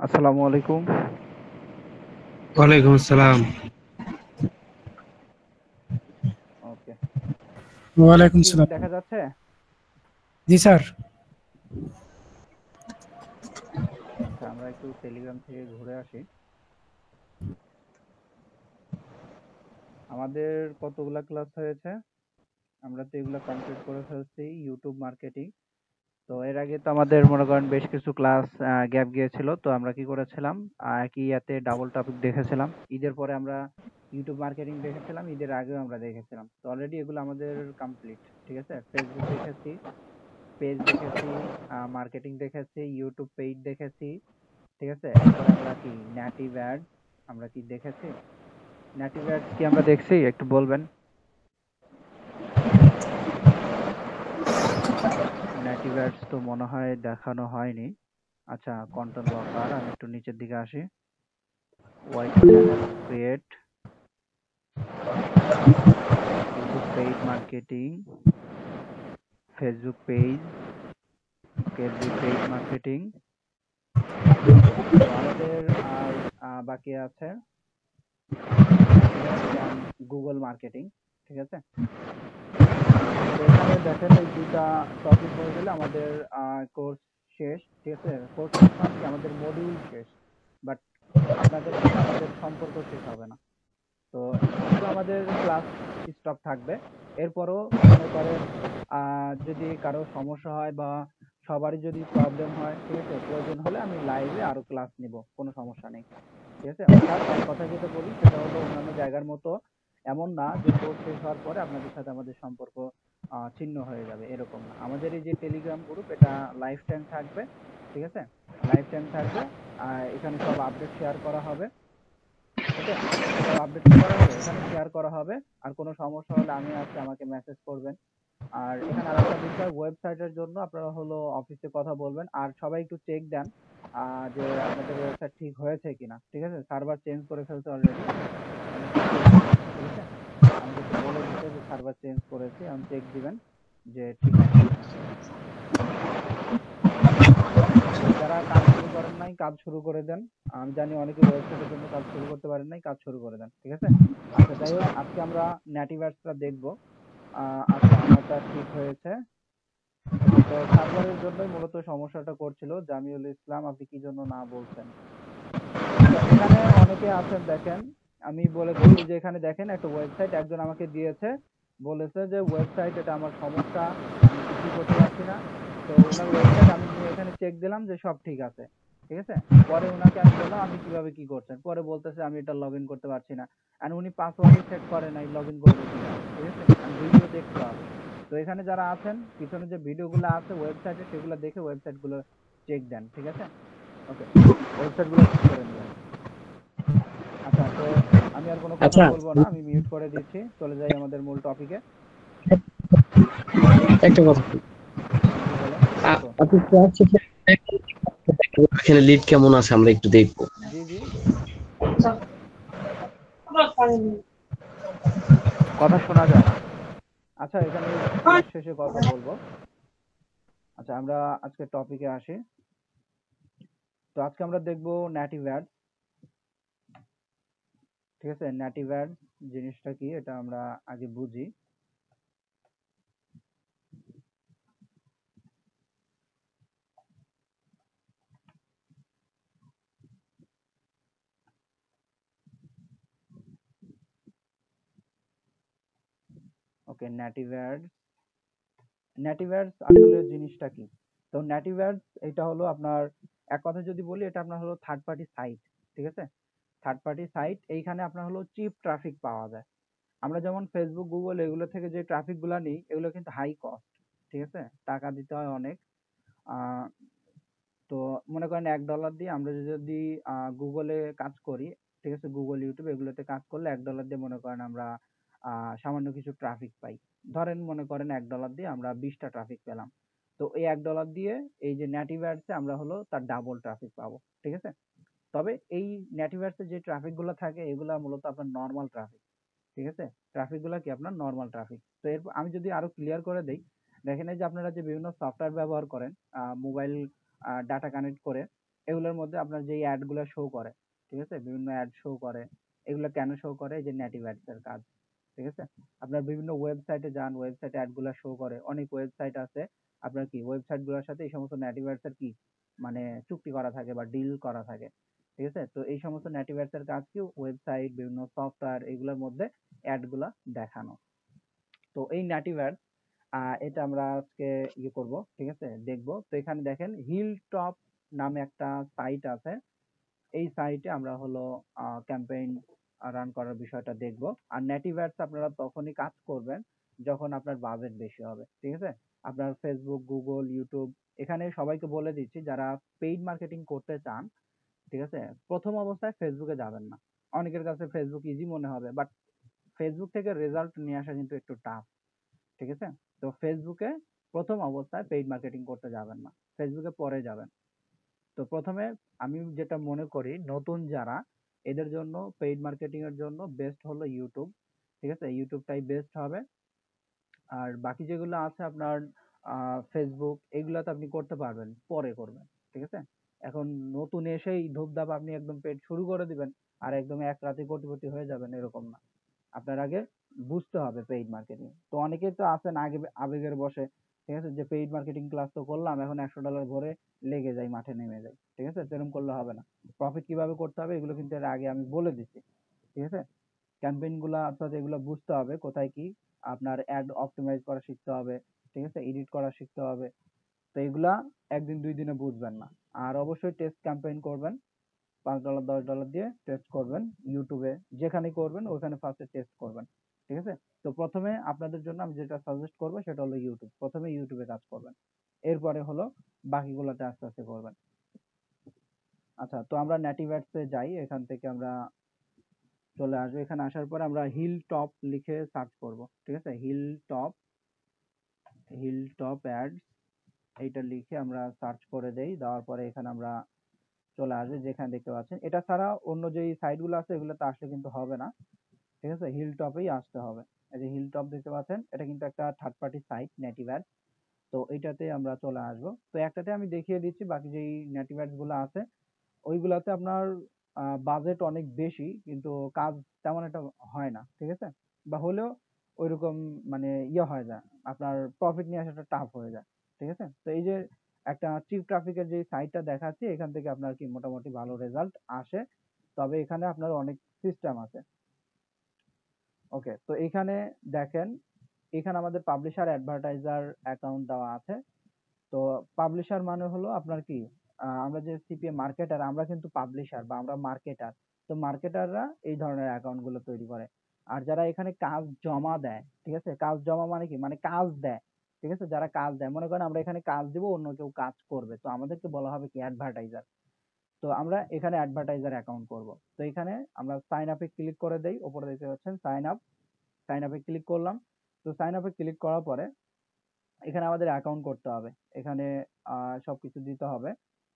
আসসালামু আলাইকুম। ওয়ালাইকুম আসসালাম। ওকে। আমার ওয়ালাইকুম স্ক্রিন সালাম। দেখা যাচ্ছে? জি স্যার। আচ্ছা, আমরা একটু টেলিগ্রাম থেকে ঘুরে আসি। আমাদের কতগুলা ক্লাস হয়েছে? আমরা তো এগুলা কমপ্লিট করে ফেলছি, ইউটিউব মার্কেটিং। তো এর আগে তো আমাদের মনে করেন বেশ কিছু ক্লাস গ্যাপ গিয়েছিল। তো আমরা কি করেছিলাম? একই ইয়াতে ডাবল টপিক দেখেছিলাম। ঈদের পরে আমরা ইউটিউব মার্কেটিং দেখেছিলাম, ঈদের আগেও আমরা দেখেছিলাম। তো অলরেডি এগুলো আমাদের কমপ্লিট। ঠিক আছে? ফেসবুক দেখেছি, পেজ দেখেছি, মার্কেটিং দেখেছি, ইউটিউব পেইড দেখেছি। ঠিক আছে? এরপরে আমরা কি নেটিভ অ্যাড আমরা কি দেখেছি? নেটিভ অ্যাডস কি আমরা দেখছি? একটু বলবেন। নেটিভ অ্যাডস তো মনে হয় দেখানো হয়নি। আচ্ছা, কন্টেন্ট লকার আমি একটু নিচের দিকে আসি। White channel create, YouTube paid marketing, Facebook page, okay FB paid marketing. তো আমাদের আর বাকি আছে ইনস্টাগ্রাম, গুগল মার্কেটিং। ঠিক আছে? তো এখানে দেখেন এই দুইটা টপিক হয়ে গেলে আমাদের কোর্স শেষ। ঠিক আছে? কোর্স শেষ মানে কি আমাদের মডিউল শেষ, বাট আপনাদের সাথে আমাদের সম্পর্ক শেষ হবে না। তো শুধু আমাদের ক্লাস স্টপ থাকবে। এরপরও মনে করেন যদি কারো সমস্যা হয় বা সবারই যদি প্রবলেম হয়, ঠিক আছে, প্রয়োজন হলে আমি লাইভে আরো ক্লাস নিব, কোনো সমস্যা নেই। ঠিক আছে? অর্থাৎ এক কথায় যেটা বলি সেটা হলো অন্যান্য জায়গার মতো এমন না যে কোর্স শেষ হওয়ার পরে আপনাদের সাথে আমাদের সম্পর্ক ছিন্ন হয়ে যাবে, এরকম না। আমাদের এই যে টেলিগ্রাম গ্রুপ এটা লাইফ টাইম থাকবে। ঠিক আছে? লাইফ টাইম থাকবে। এখানে সব আপডেট শেয়ার করা হবে। ওকে? সব আপডেট কি করা হবে? এখানে শেয়ার করা হবে। আর কোনো সমস্যা হলে আমি আছি, আমাকে মেসেজ করবেন। আর এখানে আরেকটা বিষয়, ওয়েবসাইটের জন্য আপনারা হলো অফিসে কথা বলবেন। আর সবাই একটু চেক দেন যে আপনাদের ওয়েবসাইট ঠিক হয়েছে কিনা। ঠিক আছে? সার্ভার চেঞ্জ করে ফেলছে অলরেডে। এখন একটু চেক দিবেন। ঠিক আছে? আমাদেরকে বলে দিছে যে সার্ভার চেঞ্জ করেছি। এখন চেক দিবেন যে ঠিক আছে কিনা। তো যারা কাজ শুরু করেন নাই, কাজ শুরু করে দেন। আমি জানি অনেকে ওয়েবসাইটের জন্য কাজ শুরু করতে পারেন নাই, কাজ শুরু করে দেন। ঠিক আছে? আচ্ছা, যাই হোক, আজকে আমরা নেটিভার্সটা দেখবো। আচ্ছা, আমারটা ঠিক হয়েছে। ওকে, তো সার্ভারের জন্যই মূলত সমস্যাটা করছিল। জামিউল ইসলাম, আপনি কি জন্য না বলছেন? আচ্ছা, এখানে অনেকে আছেন দেখেন, আমি বলে দেই, এই যে এখানে দেখেন একটা ওয়েবসাইট একজন আমাকে দিয়েছে, বলেছে যে ওয়েবসাইট এটা আমার সমস্যা, আমি কিছুই করতে পারছি না। তো ওনার ওয়েবসাইট আমি নিয়ে এখানে চেক দিলাম যে সব ঠিক আছে। ঠিক আছে? পরে ওনাকে আমি বললাম আপনি কিভাবে কি করছেন, পরে বলতেছে আমি এটা লগ ইন করতে পারছি না। আর উনি পাসওয়ার্ডই সেট করে নাই, লগ ইন করবে কিভাবে? ঠিক আছে? আর ভিডিও দেখতে হবে। তো এখানে যারা আছেন পিছনে যে ভিডিওগুলো আছে ওয়েবসাইটে, সেগুলো দেখে ওয়েবসাইট গুলো চেক দেন। ঠিক আছে? ওকে, ওয়েবসাইট গুলো ঠিক করে নেবেন। আচ্ছা, তো আমি আর কোনো কথা আচ্ছা, বলবো না, আমি মিউট করে দিচ্ছি, চলে যাই আমাদের মূল টপিকে। একটা কথা। জি বলেন। তো আপনি ক্লাস শেষে এখানে লিড কেমন আছে আমরা একটু দেখবো। জি জি, কথা শোনা যায় না। আচ্ছা, এখানে ক্লাস শেষে কথা বলবো। আচ্ছা, আমরা আজকে টপিকে আসি। তো আজকে আমরা দেখবো নেটিভ অ্যাড। ঠিক আছে? নেটিভ অ্যাড জিনিসটা কি এটা আমরা আগে বুঝি। ওকে, নেটিভ অ্যাড, নেটিভ অ্যাডস আসলে জিনিসটা কি? তো নেটিভ অ্যাডস এটা হলো আপনার, এক কথা যদি বলি, এটা আপনার হলো থার্ড পার্টি সাইট। ঠিক আছে? থার্ড পার্টি সাইট, এইখানে আপনার হলো চিপ ট্রাফিক পাওয়া যায়। আমরা যেমন ফেসবুক, গুগল এগুলো থেকে যে ট্রাফিক গুলা নিই, এগুলো কিন্তু হাই কস্ট। ঠিক আছে? টাকা দিতে হয় অনেক। আহ তো মনে করেন $1 দিয়ে আমরা যদি গুগলে কাজ করি, ঠিক আছে, গুগল, ইউটিউব এগুলোতে কাজ করলে $1 দিয়ে মনে করেন আমরা সামান্য কিছু ট্রাফিক পাই। ধরেন মনে করেন $1 দিয়ে আমরা 20টা ট্রাফিক পেলাম। তো এই $1 দিয়ে এই যে নেটিভ অ্যাডসে আমরা হলো তার ডাবল ট্রাফিক পাবো। ঠিক আছে? তবে এই নেটিভ অ্যাডসে যে ট্রাফিক গুলো থাকে এগুলা মূলত আপনার নর্মাল ট্রাফিক। ঠিক আছে? ট্রাফিক গুলা কি আপনার নর্মাল ট্রাফিক। তো এরপর আমি যদি আরো ক্লিয়ার করে দেই, দেখেন এই যে আপনারা যে বিভিন্ন সফটওয়্যার ব্যবহার করেন মোবাইল ডাটা কানেক্ট করে, এগুলোর মধ্যে আপনার যেই অ্যাড গুলো শো করে, ঠিক আছে, বিভিন্ন অ্যাড শো করে, এগুলো কেন শো করে? এই যে নেটিভ অ্যাডস এর কাজ, ঠিক আছে। আপনার বিভিন্ন ওয়েবসাইটে যান, ওয়েবসাইটে অ্যাড গুলো শো করে, অনেক ওয়েবসাইট আছে আপনার কি ওয়েবসাইট গুলোর সাথে এই সমস্ত নেটিভ অ্যাডস এর কি মানে চুক্তি করা থাকে বা ডিল করা থাকে, ঠিক আছে। তো এই সমস্ত নেটিভ অ্যাডস এর কাজ কি ওয়েবসাইট, বিভিন্ন সফটওয়্যার এগুলোর মধ্যে অ্যাড গুলা দেখানো। তো এই নেটিভ অ্যাড এটা আমরা আজকে ইয়ে করব, ঠিক আছে, দেখব। তো এখানে দেখেন হিল টপ নামে একটা সাইট আছে, এই সাইটে আমরা হলো ক্যাম্পেইন রান করার বিষয়টা দেখব। আর নেটিভ অ্যাডস আপনারা তখনই কাজ করবেন যখন আপনার বাজেট বেশি হবে, ঠিক আছে। আপনার ফেসবুক, গুগল, ইউটিউব, এখানে সবাইকে বলে দিচ্ছি যারা পেইড মার্কেটিং করতে চান, ঠিক আছে, প্রথম অবস্থায় ফেসবুকে যাবেন না। অনেকের কাছে ফেসবুক ইজি মনে হবে, বাট ফেসবুক থেকে রেজাল্ট নিয়ে আসা কিন্তু একটু টাফ, ঠিক আছে। তো ফেসবুকে প্রথম অবস্থায় পেইড মার্কেটিং করতে যাবেন না, ফেসবুকে পরে যাবেন। তো প্রথমে আমি যেটা মনে করি নতুন যারা, এদের জন্য পেইড মার্কেটিং এর জন্য বেস্ট হলো ইউটিউব, ঠিক আছে, ইউটিউবটাই বেস্ট হবে। আর বাকি যেগুলো আছে আপনার ফেসবুক, এগুলাতে আপনি করতে পারবেন, পরে করবেন, ঠিক আছে। এখন নতুন এসেই ধুপধাপ আপনি একদম পেড শুরু করে দিবেন আর একদম এক রাতে কোটিপতি হয়ে যাবেন, এরকম না। আপনার আগে বুঝতে হবে পেইড মার্কেটিং। তো অনেকেই তো আছেন আগে আবেগের বশে, ঠিক আছে, যে পেইড মার্কেটিং ক্লাস তো করলাম, এখন $100 ভরে লেগে যাই, মাঠে নেমে যাই, ঠিক আছে, সেরকম করলে হবে না। প্রফিট কিভাবে করতে হবে এগুলো কিন্তু এর আগে আমি বলে দিচ্ছি, ঠিক আছে। ক্যাম্পেইন গুলা অর্থাৎ এগুলো বুঝতে হবে কোথায় কি আপনার অ্যাড অপটিমাইজ করা শিখতে হবে, ঠিক আছে, এডিট করা শিখতে হবে। তো এগুলা একদিন দুই দিনে বুঝবেন না। আর অবশ্যই টেস্ট ক্যাম্পেইন করবেন, $5 $10 দিয়ে টেস্ট করবেন, ইউটিউবে যেখানে করবেন ওখানে ফার্স্টে টেস্ট করবেন, ঠিক আছে। তো প্রথমে আপনাদের জন্য আমি যেটা সাজেস্ট করবো সেটা হলো ইউটিউব, প্রথমে ইউটিউবে কাজ করবেন, এরপরে হলো বাকিগুলোতে আস্তে আস্তে করবেন। আচ্ছা, তো আমরা নেটিভ অ্যাডস এ যাই, এখান থেকে আমরা চলে আসবো, এখানে আসার পর আমরা হিল টপ লিখে সার্চ করব, ঠিক আছে, হিল টপ অ্যাডস এইটা লিখে আমরা সার্চ করে দেই, দেওয়ার পরে এখানে আমরা চলে আসবে, যেখানে দেখতে পাচ্ছেন। এটা ছাড়া অন্য যে সাইট গুলো আছে এগুলোতে আসলে কিন্তু হবে না, ঠিক আছে, হিল টপেই আসতে হবে। এই যে হিল টপ দেখতে পাচ্ছেন, এটা কিন্তু একটা third party site native ad. তো এইটাতে আমরা চলে আসবো। তো একটাতে আমি দেখিয়ে দিচ্ছি, বাকি যেই নেটিভ অ্যাডস গুলো আছে ওইগুলাতে আপনার বাজেট অনেক বেশি, কিন্তু কাজ তেমন একটা হয় না, ঠিক আছে, বা হলেও ওইরকম মানে ইয়ে হয়ে যায়, আপনার প্রফিট নিয়ে আসাটা টাফ হয়ে যায়, ঠিক আছে। তো এই যে একটা চিপ ট্রাফিকের যে সাইটটা দেখাচ্ছি, এখান থেকে আপনার কি মোটামুটি ভালো রেজাল্ট আসে, তবে এখানে আপনার অনেক সিস্টেম আছে। ওকে, তো এখানে দেখেন, এখানে আমাদের পাবলিশার অ্যাডভার্টাইজার অ্যাকাউন্ট দেওয়া আছে। তো পাবলিশার মানে হলো আপনার কি আমরা যে সিপিএ মার্কেটার, আমরা কিন্তু পাবলিশার বা আমরা মার্কেটার। তো মার্কেটাররা এই ধরনের অ্যাকাউন্ট গুলো তৈরি করে। আর যারা এখানে কাজ জমা দেয়, ঠিক আছে, কাজ জমা মানে কি, মানে কাজ দেয়, ঠিক আছে, যারা কাজ দেয়, মনে করেন আমরা এখানে কাজ দিব, অন্য কেউ কাজ করবে, তো আমাদেরকে বলা হবে কি অ্যাডভার্টাইজার। তো আমরা এখানে অ্যাডভার্টাইজার অ্যাকাউন্ট করব। তো এখানে আমরা সাইন আপে ক্লিক করে দেই, উপরে দেখতে পাচ্ছেন সাইন আপ, সাইন আপে ক্লিক করলাম। তো সাইন আপে ক্লিক করার পরে এখানে আমাদের অ্যাকাউন্ট করতে হবে, এখানে সবকিছু দিতে হবে।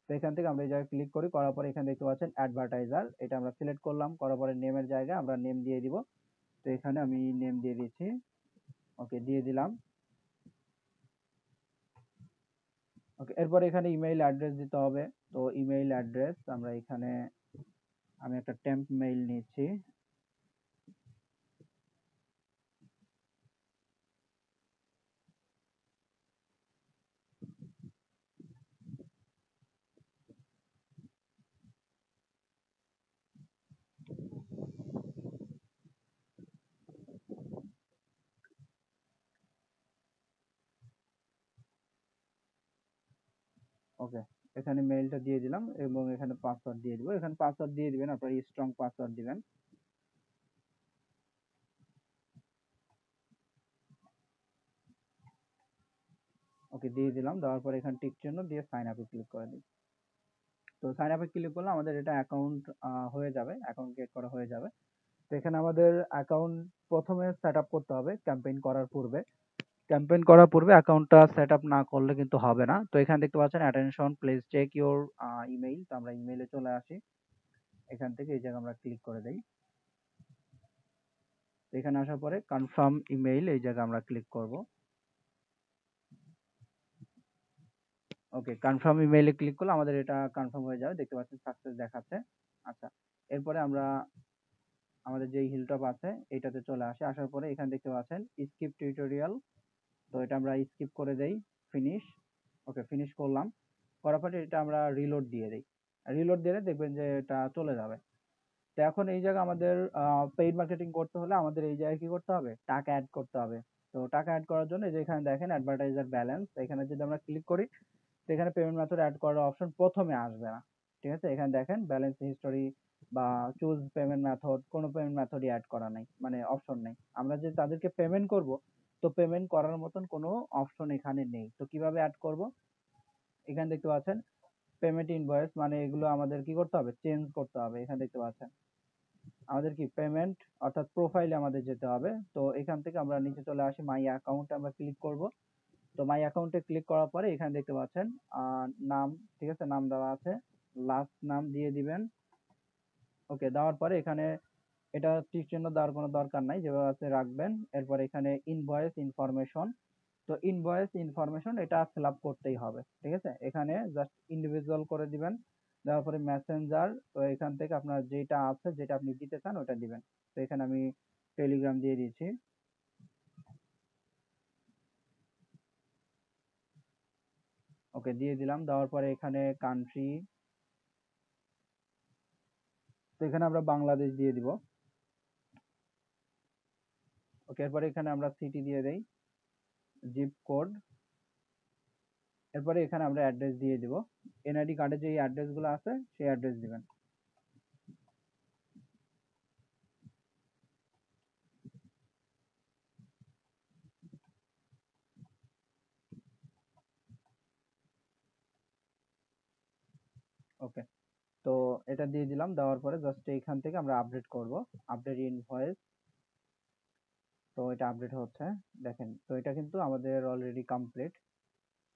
তো এখান থেকে আমরা এই জায়গায় ক্লিক করি, করার পরে এখানে দেখতে পাচ্ছেন অ্যাডভার্টাইজার, এটা আমরা সিলেক্ট করলাম, করার পরে নেমের জায়গায় আমরা নেম দিয়ে দিব। তো এখানে আমি নেম দিয়ে দিচ্ছি, ওকে দিয়ে দিলাম। ওকে, এরপর এখানে ইমেইল অ্যাড্রেস দিতে হবে। তো ইমেইল অ্যাড্রেস আমরা এখানে, আমি একটা টেম্প মেইল নিচ্ছি। ওকে, এখানে মেইলটা দিয়ে দিলাম এবং এখানে পাসওয়ার্ড দিয়ে দিব, এখানে পাসওয়ার্ড দিয়ে দিবেন, আপনার স্ট্রং পাসওয়ার্ড দিবেন। ওকে দিয়ে দিলাম, দেওয়ার পরে এখানে টিক চিহ্ন দিয়ে সাইন আপে ক্লিক করে দিই। তো সাইন আপে ক্লিক করলে আমাদের এটা অ্যাকাউন্ট হয়ে যাবে, অ্যাকাউন্ট ক্রিয়েট করা হয়ে যাবে। তো এখানে আমাদের অ্যাকাউন্ট প্রথমে সেট আপ করতে হবে ক্যাম্পেইন করার পূর্বে, ক্যাম্পেইন করার পূর্বে অ্যাকাউন্টটা সেট আপ না করলে কিন্তু হবে না। তো এখানে দেখতে পাচ্ছেন attention please check your email, তো আমরা ইমেইলে চলে আসি, এখান থেকে এই জায়গায় আমরা ক্লিক করে দেই। তো এখানে আসার পরে কনফার্ম ইমেইল, এই জায়গায় আমরা ক্লিক করব। ওকে, কনফার্ম ইমেইলে ক্লিক করলে আমাদের এটা কনফার্ম হয়ে যাবে, দেখতে পাচ্ছেন সাকসেস দেখাচ্ছে। আচ্ছা, এরপরে আমরা আমাদের যে হিলটপ আছে এটাতে চলে আসে, আসার পরে এখানে দেখতে পাচ্ছেন স্কিপ টিউটোরিয়াল, তো এটা আমরা স্কিপ করে দেই, ফিনিশ। ওকে, ফিনিশ করলাম, করার পরে এটা আমরা রিলোড দিয়ে দিই, রিলোড দিলে দেখবেন যে এটা চলে যাবে। তো এখন এই জায়গায় আমাদের পেইড মার্কেটিং করতে হলে আমাদের এই জায়গায় কি করতে হবে, টাকা অ্যাড করতে হবে। তো টাকা অ্যাড করার জন্য এই যে এখানে দেখেন অ্যাডভার্টাইজার ব্যালেন্স, এখানে যদি আমরা ক্লিক করি তো এখানে পেমেন্ট মেথড অ্যাড করার অপশন প্রথমে আসবে না, ঠিক আছে। এখানে দেখেন ব্যালেন্স হিস্টোরি বা চুজ পেমেন্ট মেথড, কোনো পেমেন্ট মেথডই অ্যাড করা নাই, মানে অপশন নেই। আমরা যে তাদেরকে পেমেন্ট করব, তো পেমেন্ট করার মতন কোনো অপশন এখানে নেই। তো কিভাবে অ্যাড করব, এখানে দেখতে পাচ্ছেন পেমেন্ট ইনভয়েস, মানে এগুলো আমাদের কি করতে হবে, চেঞ্জ করতে হবে। এখানে দেখতে পাচ্ছেন আমাদের কি পেমেন্ট, অর্থাৎ প্রোফাইলে আমাদের যেতে হবে। তো এখান থেকে আমরা নিচে চলে আসি, মাই অ্যাকাউন্টে আমরা ক্লিক করব। তো মাই অ্যাকাউন্টে ক্লিক করার পরে এখানে দেখতে পাচ্ছেন নাম, ঠিক আছে, নাম দেওয়া আছে, লাস্ট নাম দিয়ে দিবেন। ওকে, দেওয়ার পরে এখানে এটা টিক চিহ্ন দেওয়ার কোনো দরকার নাই, যেভাবে আছে রাখবেন। এরপর এখানে ইনভয়েস ইনফরমেশন, তো ইনভয়েস ইনফরমেশন এটা ফিল আপ করতেই হবে, ঠিক আছে। এখানে জাস্ট ইন্ডিভিজুয়াল করে দিবেন, দেওয়ার পরে মেসেঞ্জার, তো এখান থেকে আপনার যেটা আছে, যেটা আপনি দিতে চান ওটা দিবেন। তো এখানে আমি টেলিগ্রাম দিয়ে দিয়েছি। ওকে, দিয়ে দিলাম, দেওয়ার পরে এখানে কান্ট্রি, তো এখানে আমরা বাংলাদেশ দিয়ে দিব। ওকে, এরপরে এখানে আমরা সিটি দিয়ে দেই, জিপ কোড, এরপরে এখানে আমরা অ্যাড্রেস দিয়ে দিব, এনআইডি কার্ডে যে অ্যাড্রেস গুলো আছে সেই অ্যাড্রেস দিবেন। ওকে, তো এটা দিয়ে দিলাম, দেওয়ার পরে জাস্ট এইখান থেকে আমরা আপডেট করব, আপডেট ইনভয়েস, তো এটা আপডেট হচ্ছে, দেখেন। তো এটা কিন্তু আমাদের অলরেডি কমপ্লিট,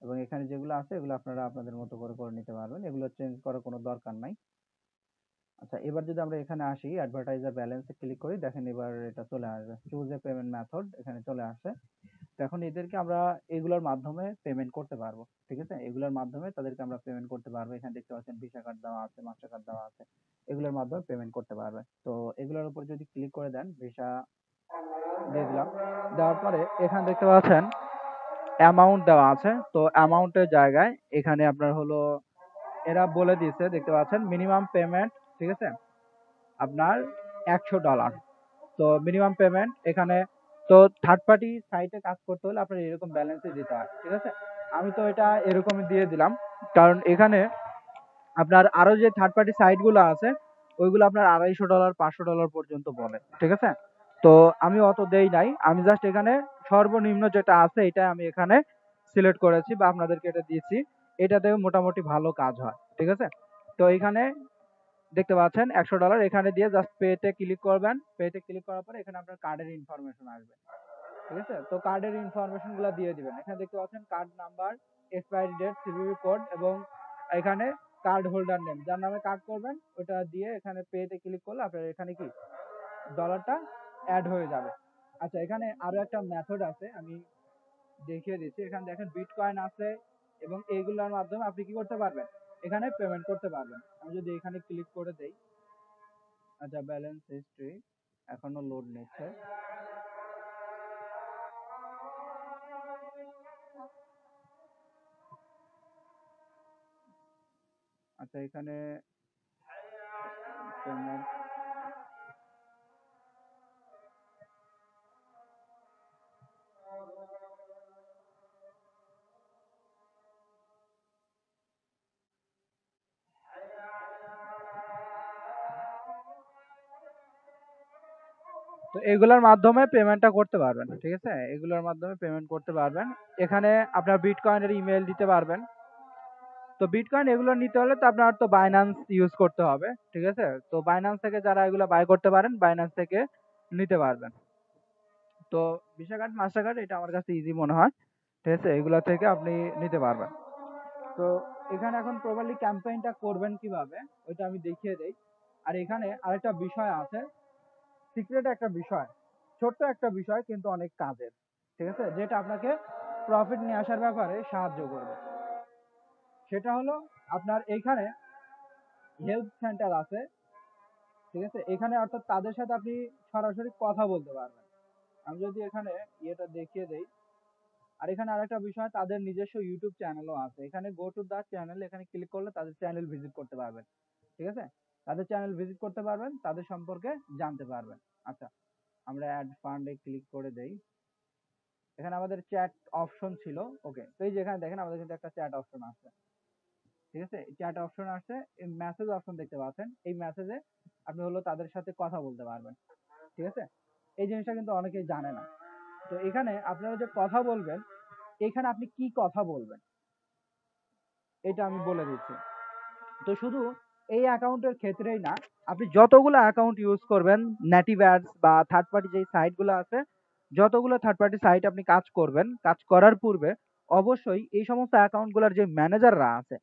এবং এখানে যেগুলো আছে এগুলো আপনারা আপনাদের মতো করে করে নিতে পারবেন, এগুলো চেঞ্জ করার কোনো দরকার নাই। আচ্ছা, এবার যদি আমরা এখানে আসি অ্যাডভার্টাইজার ব্যালেন্সে ক্লিক করি, দেখেন এবার এটা চলে আসবে, চুজ এ পেমেন্ট মেথড এখানে চলে আসে। তো এখন এদেরকে আমরা এগুলোর মাধ্যমে পেমেন্ট করতে পারবো, ঠিক আছে, এগুলোর মাধ্যমে তাদেরকে আমরা পেমেন্ট করতে পারবো। এখানে দেখতে পাচ্ছেন ভিসা কার্ড দেওয়া আছে, মাস্টার কার্ড দেওয়া আছে, এগুলোর মাধ্যমে পেমেন্ট করতে পারবে। তো এগুলোর উপর যদি ক্লিক করে দেন, ভিসা দিয়ে দিলাম, দেওয়ার পরে এখানে দেখতে পাচ্ছেন অ্যামাউন্ট দেওয়া আছে। তো অ্যামাউন্টের জায়গায় এখানে আপনার হলো এরা বলে দিয়েছে, দেখতে পাচ্ছেন মিনিমাম পেমেন্ট, ঠিক আছে, আপনার $100। তো মিনিমাম পেমেন্ট এখানে, তো থার্ড পার্টি সাইটে কাজ করতে হলে আপনার এরকম ব্যালেন্সে দিতে হয়, ঠিক আছে। আমি তো এটা এরকমই দিয়ে দিলাম, কারণ এখানে আপনার আরো যে থার্ড পার্টি সাইট গুলো আছে ওইগুলো আপনার $250, $500 পর্যন্ত বলে, ঠিক আছে। তো আমি অত দেই নাই, আমি জাস্ট এখানে সর্বনিম্ন যেটা আছে এটা আমি এখানে সিলেক্ট করেছি বা আপনাদেরকে এটা দিয়েছি, এটাতে মোটামুটি ভালো কাজ হয়, ঠিক আছে। তো এখানে দেখতে পাচ্ছেন $100, এখানে দিয়ে জাস্ট পেতে ক্লিক করবেন, পেতে ক্লিক করার পরে এখানে আপনার কার্ডের ইনফরমেশন আসবে, ঠিক আছে। তো কার্ডের ইনফরমেশন গুলো দিয়ে দিবেন, এখানে দেখতে পাচ্ছেন card number, expiry date, CVV code, এবং এখানে কার্ড হোল্ডার নেম, যার নামে কার্ড করবেন ওটা দিয়ে এখানে পেতে ক্লিক করলে আপনার এখানে কি ডলারটা অ্যাড হয়ে যাবে। আচ্ছা, এখানে আরো একটা মেথড আছে, আমি দেখিয়ে দিচ্ছি। এখানে দেখেন বিটকয়েন আছে, এবং এইগুলোর মাধ্যমে আপনি কি করতে পারবেন, এখানে পেমেন্ট করতে পারবেন। আমি যদি এখানে ক্লিক করে দেই, আচ্ছা, ব্যালেন্স হিস্ট্রি এখনো লোড নিচ্ছে। আচ্ছা, এখানে পেমেন্ট, তো এগুলোর মাধ্যমে পেমেন্টটা করতে পারবেন, ঠিক আছে, এগুলোর মাধ্যমে পেমেন্ট করতে পারবেন। এখানে আপনার বিটকয়েনের ইমেল দিতে পারবেন। তো বিটকয়েন এগুলো নিতে হলে তো আপনার তো বাইন্যান্স ইউজ করতে হবে, ঠিক আছে। তো বাইন্যান্স থেকে যারা এগুলো বাই করতে পারেন, বাইন্যান্স থেকে নিতে পারবেন। তো ভিসা কার্ড, মাস্টার কার্ড এটা আমার কাছে ইজি মনে হয়, ঠিক আছে, এগুলো থেকে আপনি নিতে পারবেন। তো এখানে এখন প্রপারলি ক্যাম্পেইনটা করবেন কিভাবে ওইটা আমি দেখিয়ে দেই। আর এখানে আরেকটা বিষয় আছে, সিক্রেট একটা বিষয়, ছোট্ট একটা বিষয় কিন্তু অনেক কাজের, ঠিক আছে, যেটা আপনাকে প্রফিট নিয়ে আসার ব্যাপারে সাহায্য করবে। সেটা হলো আপনার এইখানে হেল্প সেন্টার আছে, ঠিক আছে? এখানে অর্থাৎ তাদের সাথে আপনি সরাসরি কথা বলতে পারবেন। আমি যদি এখানে ইয়েটা দেখিয়ে দেই, আর এখানে আরেকটা বিষয়, তাদের নিজস্ব ইউটিউব চ্যানেলও আছে। এখানে গো টু দা চ্যানেল, এখানে ক্লিক করলে তাদের চ্যানেল ভিজিট করতে পারবেন, ঠিক আছে? তাদের চ্যানেল ভিজিট করতে পারবেন, তাদের সম্পর্কে জানতে পারবেন। আচ্ছা, আমরা অ্যাড ফান্ডে ক্লিক করে দেই। এখানে আমাদের চ্যাট অপশন ছিল, ওকে। তো এই যে এখানে দেখেন আমাদের কিন্তু একটা চ্যাট অপশন আছে, ঠিক আছে? চ্যাট অপশন আসছে, এই মেসেজ অপশন দেখতে পাচ্ছেন, এই মেসেজে আপনি হলো তাদের সাথে কথা বলতে পারবেন, ঠিক আছে? এই জিনিসটা কিন্তু অনেকেই জানে না। তো এখানে আপনারা যে কথা বলবেন, এখানে আপনি কি কথা বলবেন এটা আমি বলে দিচ্ছি। তো শুধু এই অ্যাকাউন্টের ক্ষেত্রেই না, আপনি যতগুলো অ্যাকাউন্ট ইউজ করবেন, নেটিভ অ্যাডস বা থার্ড পার্টি যেই সাইটগুলো আছে, যতগুলো থার্ড পার্টি সাইট আপনি কাজ করবেন, কাজ করার পূর্বে অবশ্যই এই সমস্ত অ্যাকাউন্টগুলোর যে ম্যানেজাররা আছে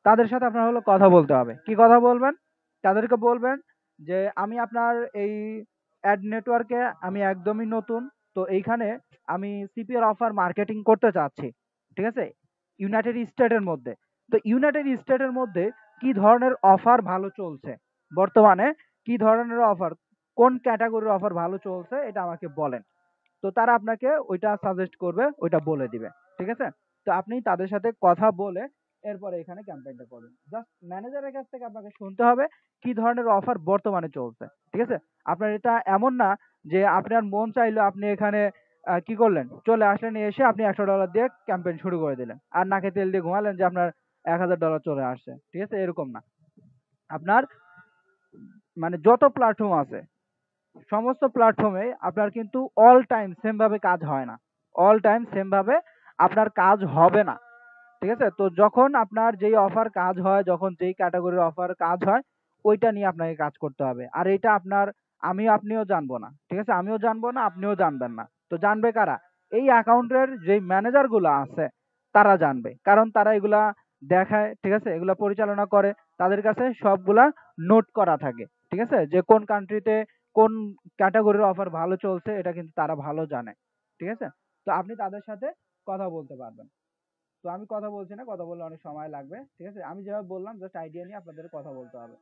তাদের সাথে আপনার হলো কথা বলতে হবে। কি কথা বলবেন? তাদেরকে বলবেন যে আমি আপনার এই অ্যাড নেটওয়ার্কে আমি একদমই নতুন, তো এইখানে আমি সিপিআর অফার মার্কেটিং করতে চাচ্ছি, ঠিক আছে? ইউনাইটেড স্টেটের মধ্যে। তো ইউনাইটেড স্টেটের মধ্যে কি ধরনের অফার ভালো চলছে বর্তমানে, কি ধরনের অফার, কোন ক্যাটাগরির অফার ভালো চলছে এটা আমাকে বলেন। তো তারা আপনাকে ওইটা সাজেস্ট করবে, ওইটা বলে দিবে, ঠিক আছে? তো আপনি তাদের সাথে কথা বলে এরপরে এখানে ক্যাম্পেইনটা করবেন। জাস্ট ম্যানেজারের কাছ থেকে আপনাকে শুনতে হবে কি ধরনের অফার বর্তমানে চলছে, ঠিক আছে? আপনার এটা এমন না যে আপনার মন চাইলো আপনি এখানে কি করলেন, চলে আসলেন, এসে আপনি $100 দিয়ে ক্যাম্পেইন শুরু করে দিলেন আর নাকে তেল দিয়ে ঘুমালেন যে আপনার $1000 চলে আসছে, ঠিক আছে? এরকম না। আপনার মানে যত প্ল্যাটফর্ম আছে সমস্ত প্ল্যাটফর্মে আপনার কিন্তু অল টাইম সেম ভাবে কাজ হয় না, অল টাইম সেম ভাবে আপনার কাজ হবে না, ঠিক আছে? তো যখন আপনার যেই অফার কাজ হয়, যখন যেই ক্যাটাগরির অফার কাজ হয়, ওইটা নিয়ে আপনাকে কাজ করতে হবে। আর এটা আপনার আপনিও জানবো না, ঠিক আছে? আমিও জানবো না, আপনিও জানবেন না। তো জানবে কারা? এই অ্যাকাউন্টের যেই ম্যানেজার গুলো আছে তারা জানবে, কারণ তারা এগুলা দেখায়, ঠিক আছে? এগুলা পরিচালনা করে, তাদের কাছে সবগুলা নোট করা থাকে, ঠিক আছে? যে কোন কান্ট্রিতে কোন ক্যাটাগরির অফার ভালো চলছে এটা কিন্তু তারা ভালো জানে, ঠিক আছে? তো আপনি তাদের সাথে কথা বলতে পারবেন। তো আমি কথা বলছি না, কথা বললে অনেক সময় লাগবে, ঠিক আছে? আমি যেভাবে বললাম জাস্ট আইডিয়া নিয়ে আপনাদের কথা বলতে হবে।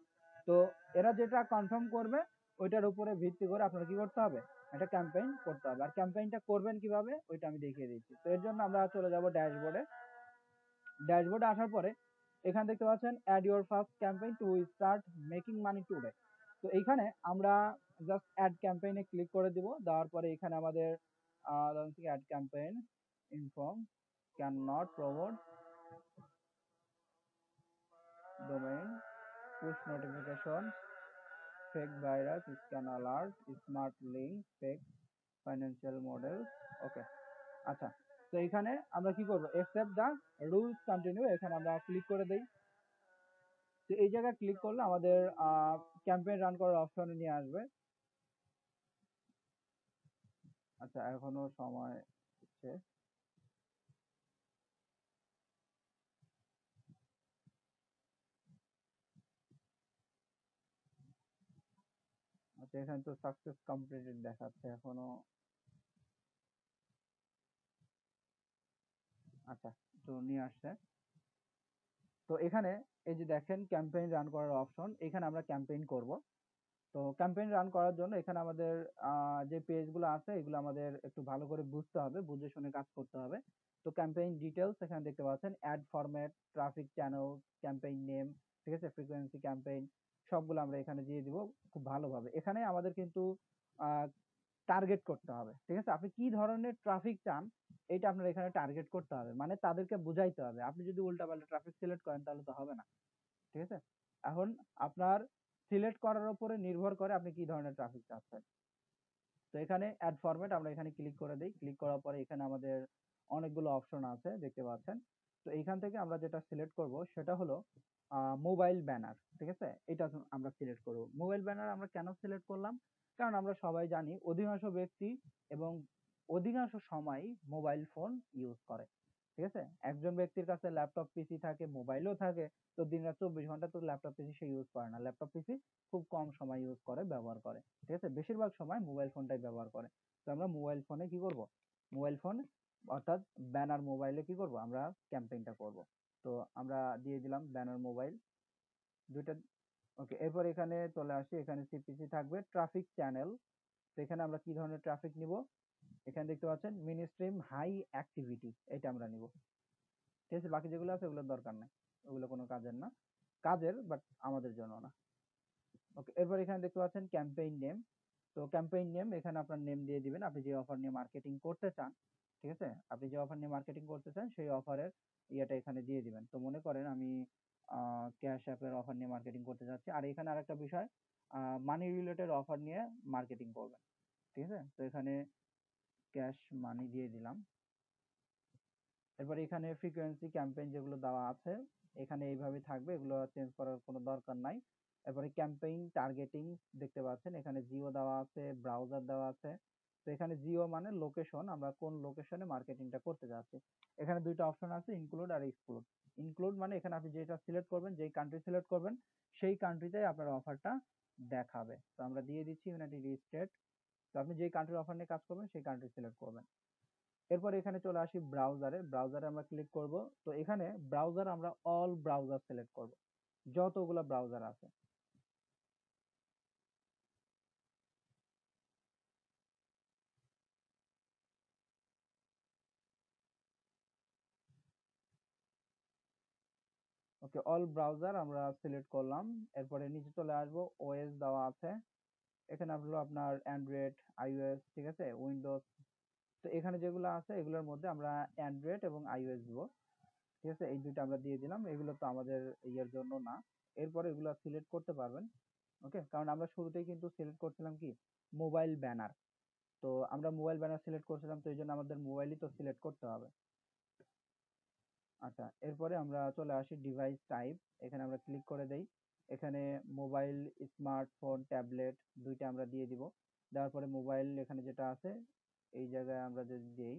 তো এরা যেটা কনফার্ম করবে ওইটার উপরে ভিত্তি করে আপনার কি করতে হবে, একটা ক্যাম্পেইন করতে হবে। আর ক্যাম্পেইনটা করবেন কিভাবে ওইটা আমি দেখিয়ে দিচ্ছি। তো এর জন্য আমরা চলে যাব ড্যাশবোর্ডে। ড্যাশবোর্ডে আসার পরে এখানে দেখতে পাচ্ছেন add your first campaign to start making money today. তো এইখানে আমরা জাস্ট অ্যাড ক্যাম্পেইনে ক্লিক করে দিব। দেওয়ার পরে এখানে আমাদের ad campaign inform can not promote domain, push notification, fake virus, scan alert, smart link, fake financial model, ওকে। আচ্ছা, তো এখানে আমরা কি করব, accept the rules continue, এখানে আমরা ক্লিক করে দেই। তো এই জায়গায় ক্লিক করলে আমাদের ক্যাম্পেইন রান করার অপশনে নিয়ে আসবে। আচ্ছা, এখনো সময় হচ্ছে। আচ্ছা, এখানে তো সাকসেস কমপ্লিটেড দেখাচ্ছে এখনো। আচ্ছা, তো নিয়ে আসছে। তো এখানে এই যে দেখেন ক্যাম্পেইন রান করার অপশন, এখানে আমরা ক্যাম্পেইন করব। তো ক্যাম্পেইন রান করার জন্য এখানে আমাদের যে পেজগুলো আছে এগুলো আমাদের একটু ভালো করে বুঝতে হবে, বুঝে শুনে কাজ করতে হবে। তো ক্যাম্পেইন ডিটেলস এখানে দেখতে পাচ্ছেন, ad format, traffic channel, campaign name, ঠিক আছে? ফ্রিকোয়েন্সি ক্যাম্পেইন, সবগুলো আমরা এখানে দিয়ে দিব খুব ভালোভাবে। এখানে আমাদের কিন্তু টার্গেট করতে হবে, ঠিক আছে? আপনি কি ধরনের ট্রাফিক চান এটা আপনার এখানে টার্গেট করতে হবে, মানে তাদেরকে বুঝাইতে হবে। আপনি যদি উল্টাপাল্টা ট্রাফিক সিলেক্ট করেন তাহলে তো হবে না, ঠিক আছে? এখন আপনার সিলেক্ট করার উপরে নির্ভর করে আপনি কি ধরনের ট্রাফিক চাচ্ছেন। তো এখানে অ্যাড ফরম্যাট আমরা এখানে ক্লিক করে দিই। ক্লিক করার পরে এখানে আমাদের অনেকগুলো অপশন আছে দেখতে পাচ্ছেন। তো এইখান থেকে আমরা যেটা সিলেক্ট করব সেটা হলো মোবাইল ব্যানার, ঠিক আছে? এটা আমরা সিলেক্ট করব। মোবাইল ব্যানার আমরা কেন সিলেক্ট করলাম? কারণ আমরা সবাই জানি অধিকাংশ ব্যক্তি এবং অধিকাংশ সময় মোবাইল ফোন ইউজ করে, ঠিক আছে? একজন ব্যক্তির কাছে ল্যাপটপ পিসি থাকে, মোবাইলও থাকে, তো দিনে 24 ঘন্টা তো ল্যাপটপ পিসি সে ইউজ করে না। ল্যাপটপ পিসি খুব কম সময় ইউজ করে, ব্যবহার করে, ঠিক আছে? বেশিরভাগ সময় মোবাইল ফোনটাই ব্যবহার করে। তো আমরা মোবাইল ফোনে কি করব, মোবাইল ফোন অর্থাৎ ব্যানার মোবাইলে কি করব, আমরা ক্যাম্পেইনটা করব। তো আমরা দিয়ে দিলাম ব্যানার মোবাইল দুইটা। ওকে, এরপর এখানে চলে আসি, এখানে সিপিসি থাকবে ট্রাফিক চ্যানেল। তো এখানে আমরা কি ধরনের ট্রাফিক নিব, এখানে দেখতে পাচ্ছেন মিনি স্ট্রিম হাই অ্যাক্টিভিটি, এটা আমরা নিব। ঠিক আছে, বাকি যেগুলো আছে ওগুলোর দরকার নাই, ওগুলো কোনো কাজের না, কাজের বাট আমাদের জন্য না। ওকে, এরপর এখানে দেখতে পাচ্ছেন ক্যাম্পেইন নেম। তো ক্যাম্পেইন নেম এখানে আপনার নেম দিয়ে দিবেন, আপনি যে অফার নিয়ে মার্কেটিং করতে চান। ঠিক আছে, আপনি যে অফার নিয়ে মার্কেটিং করতে চান সেই অফারের ইয়েটা এখানে দিয়ে দিবেন। তো মনে করেন আমি ক্যাশ অ্যাপের অফার নিয়ে মার্কেটিং করতে যাচ্ছি, আর এখানে আরেকটা বিষয়, মানি রিলেটেড অফার নিয়ে মার্কেটিং করবেন। ঠিক আছে, তো এখানে ক্যাশ মানি দিয়ে দিলাম। এরপর এখানে ফ্রিকোয়েন্সি ক্যাম্পেইন যেগুলো দেওয়া আছে এখানে এইভাবে থাকবে, এগুলো চেঞ্জ করার কোনো দরকার নাই। এরপরে ক্যাম্পেইন টার্গেটিং দেখতে পাচ্ছেন এখানে জিও দেওয়া আছে, ব্রাউজার দেওয়া আছে। তো এখানে জিও মানে লোকেশন, আমরা কোন লোকেশনে মার্কেটিংটা করতে যাচ্ছি। এখানে দুইটা অপশন আছে, ইনক্লুড আর এক্সক্লুড। ইনক্লুড মানে এখানে আপনি যেটা সিলেক্ট করবেন, যেই কান্ট্রি সিলেক্ট করবেন সেই কান্ট্রিতে আপনার অফারটা দেখাবে। তো আমরা দিয়ে দিচ্ছি ইউনাইটেড স্টেট। তো আপনি যেই কান্ট্রির অফার নিয়ে কাজ করবেন সেই কান্ট্রি সিলেক্ট করবেন। এরপর এখানে চলে আসি ব্রাউজারে, ব্রাউজারে আমরা ক্লিক করব। তো এখানে ব্রাউজার আমরা অল ব্রাউজার সিলেক্ট করব, যতগুলো ব্রাউজার আছে। ওকে, অল ব্রাউজার আমরা সিলেক্ট করলাম। এরপরে নিচে চলে আসবো, ওএস দেওয়া আছে, এখানে হলো আপনার অ্যান্ড্রয়েড, আইওএস, ঠিক আছে, উইন্ডোজ। তো এখানে যেগুলো আছে এগুলোর মধ্যে আমরা অ্যান্ড্রয়েড এবং আইওএস দিব। ঠিক আছে, এই দুইটা আমরা দিয়ে দিলাম, এগুলো তো আমাদের ইয়ের জন্য না। এরপরে এগুলো সিলেক্ট করতে পারবেন। ওকে, কারণ আমরা শুরুতেই কিন্তু সিলেক্ট করছিলাম কি মোবাইল ব্যানার। তো আমরা মোবাইল ব্যানার সিলেক্ট করছিলাম, তো এই জন্য আমাদের মোবাইলই তো সিলেক্ট করতে হবে। আচ্ছা, এরপরে আমরা চলে আসি ডিভাইস টাইপ, এখানে আমরা ক্লিক করে দেই। এখানে মোবাইল, স্মার্টফোন, ট্যাবলেট দুইটা আমরা দিয়ে দিব। দেওয়ার পরে মোবাইল এখানে যেটা আছে এই জায়গায় আমরা যদি দেই,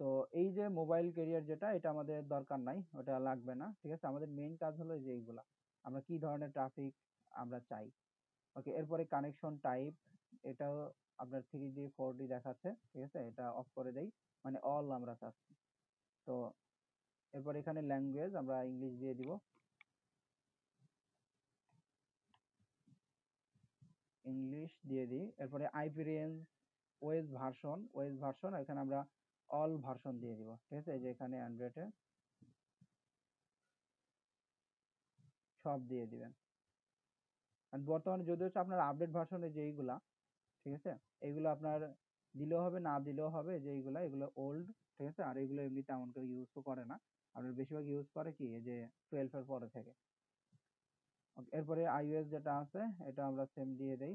তো এই যে মোবাইল ক্যারিয়ার যেটা, এটা আমাদের দরকার নাই, ওটা লাগবে না। ঠিক আছে, আমাদের মেইন কাজ হলো যে এইগুলা আমরা কি ধরনের ট্রাফিক আমরা চাই। ওকে, এরপরে কানেকশন টাইপ, এটাও আপনার 3G 4G দেখাচ্ছে। ঠিক আছে, এটা অফ করে দেই, মানে অল আমরা চাচ্ছি। তো এরপর এখানে ল্যাঙ্গুয়েজ আমরা ইংলিশ দিয়ে দিব, ইংলিশ দিয়ে দিই। এরপরে আইপি রেঞ্জ, ওএস ভার্সন এখানে আমরা অল ভার্সন দিয়ে দিব। ঠিক আছে, এই যে এখানে অ্যান্ড্রয়েডে সব দিয়ে দিবেন। আর বর্তমানে যদি হচ্ছে আপনার আপডেট ভার্সনের যে এইগুলা, ঠিক আছে, এইগুলো আপনার দিলেও হবে না দিলেও হবে, যে এইগুলা এগুলো ওল্ড। ঠিক আছে, আর এগুলো এমনি তেমন কেউ ইউজও করে না, আপনার বেশিরভাগ ইউজ করে কি এই যে 12 এর পরে থেকে। Okay, এরপরে আইওএস যেটা আছে এটা আমরা সেম দিয়ে দেই।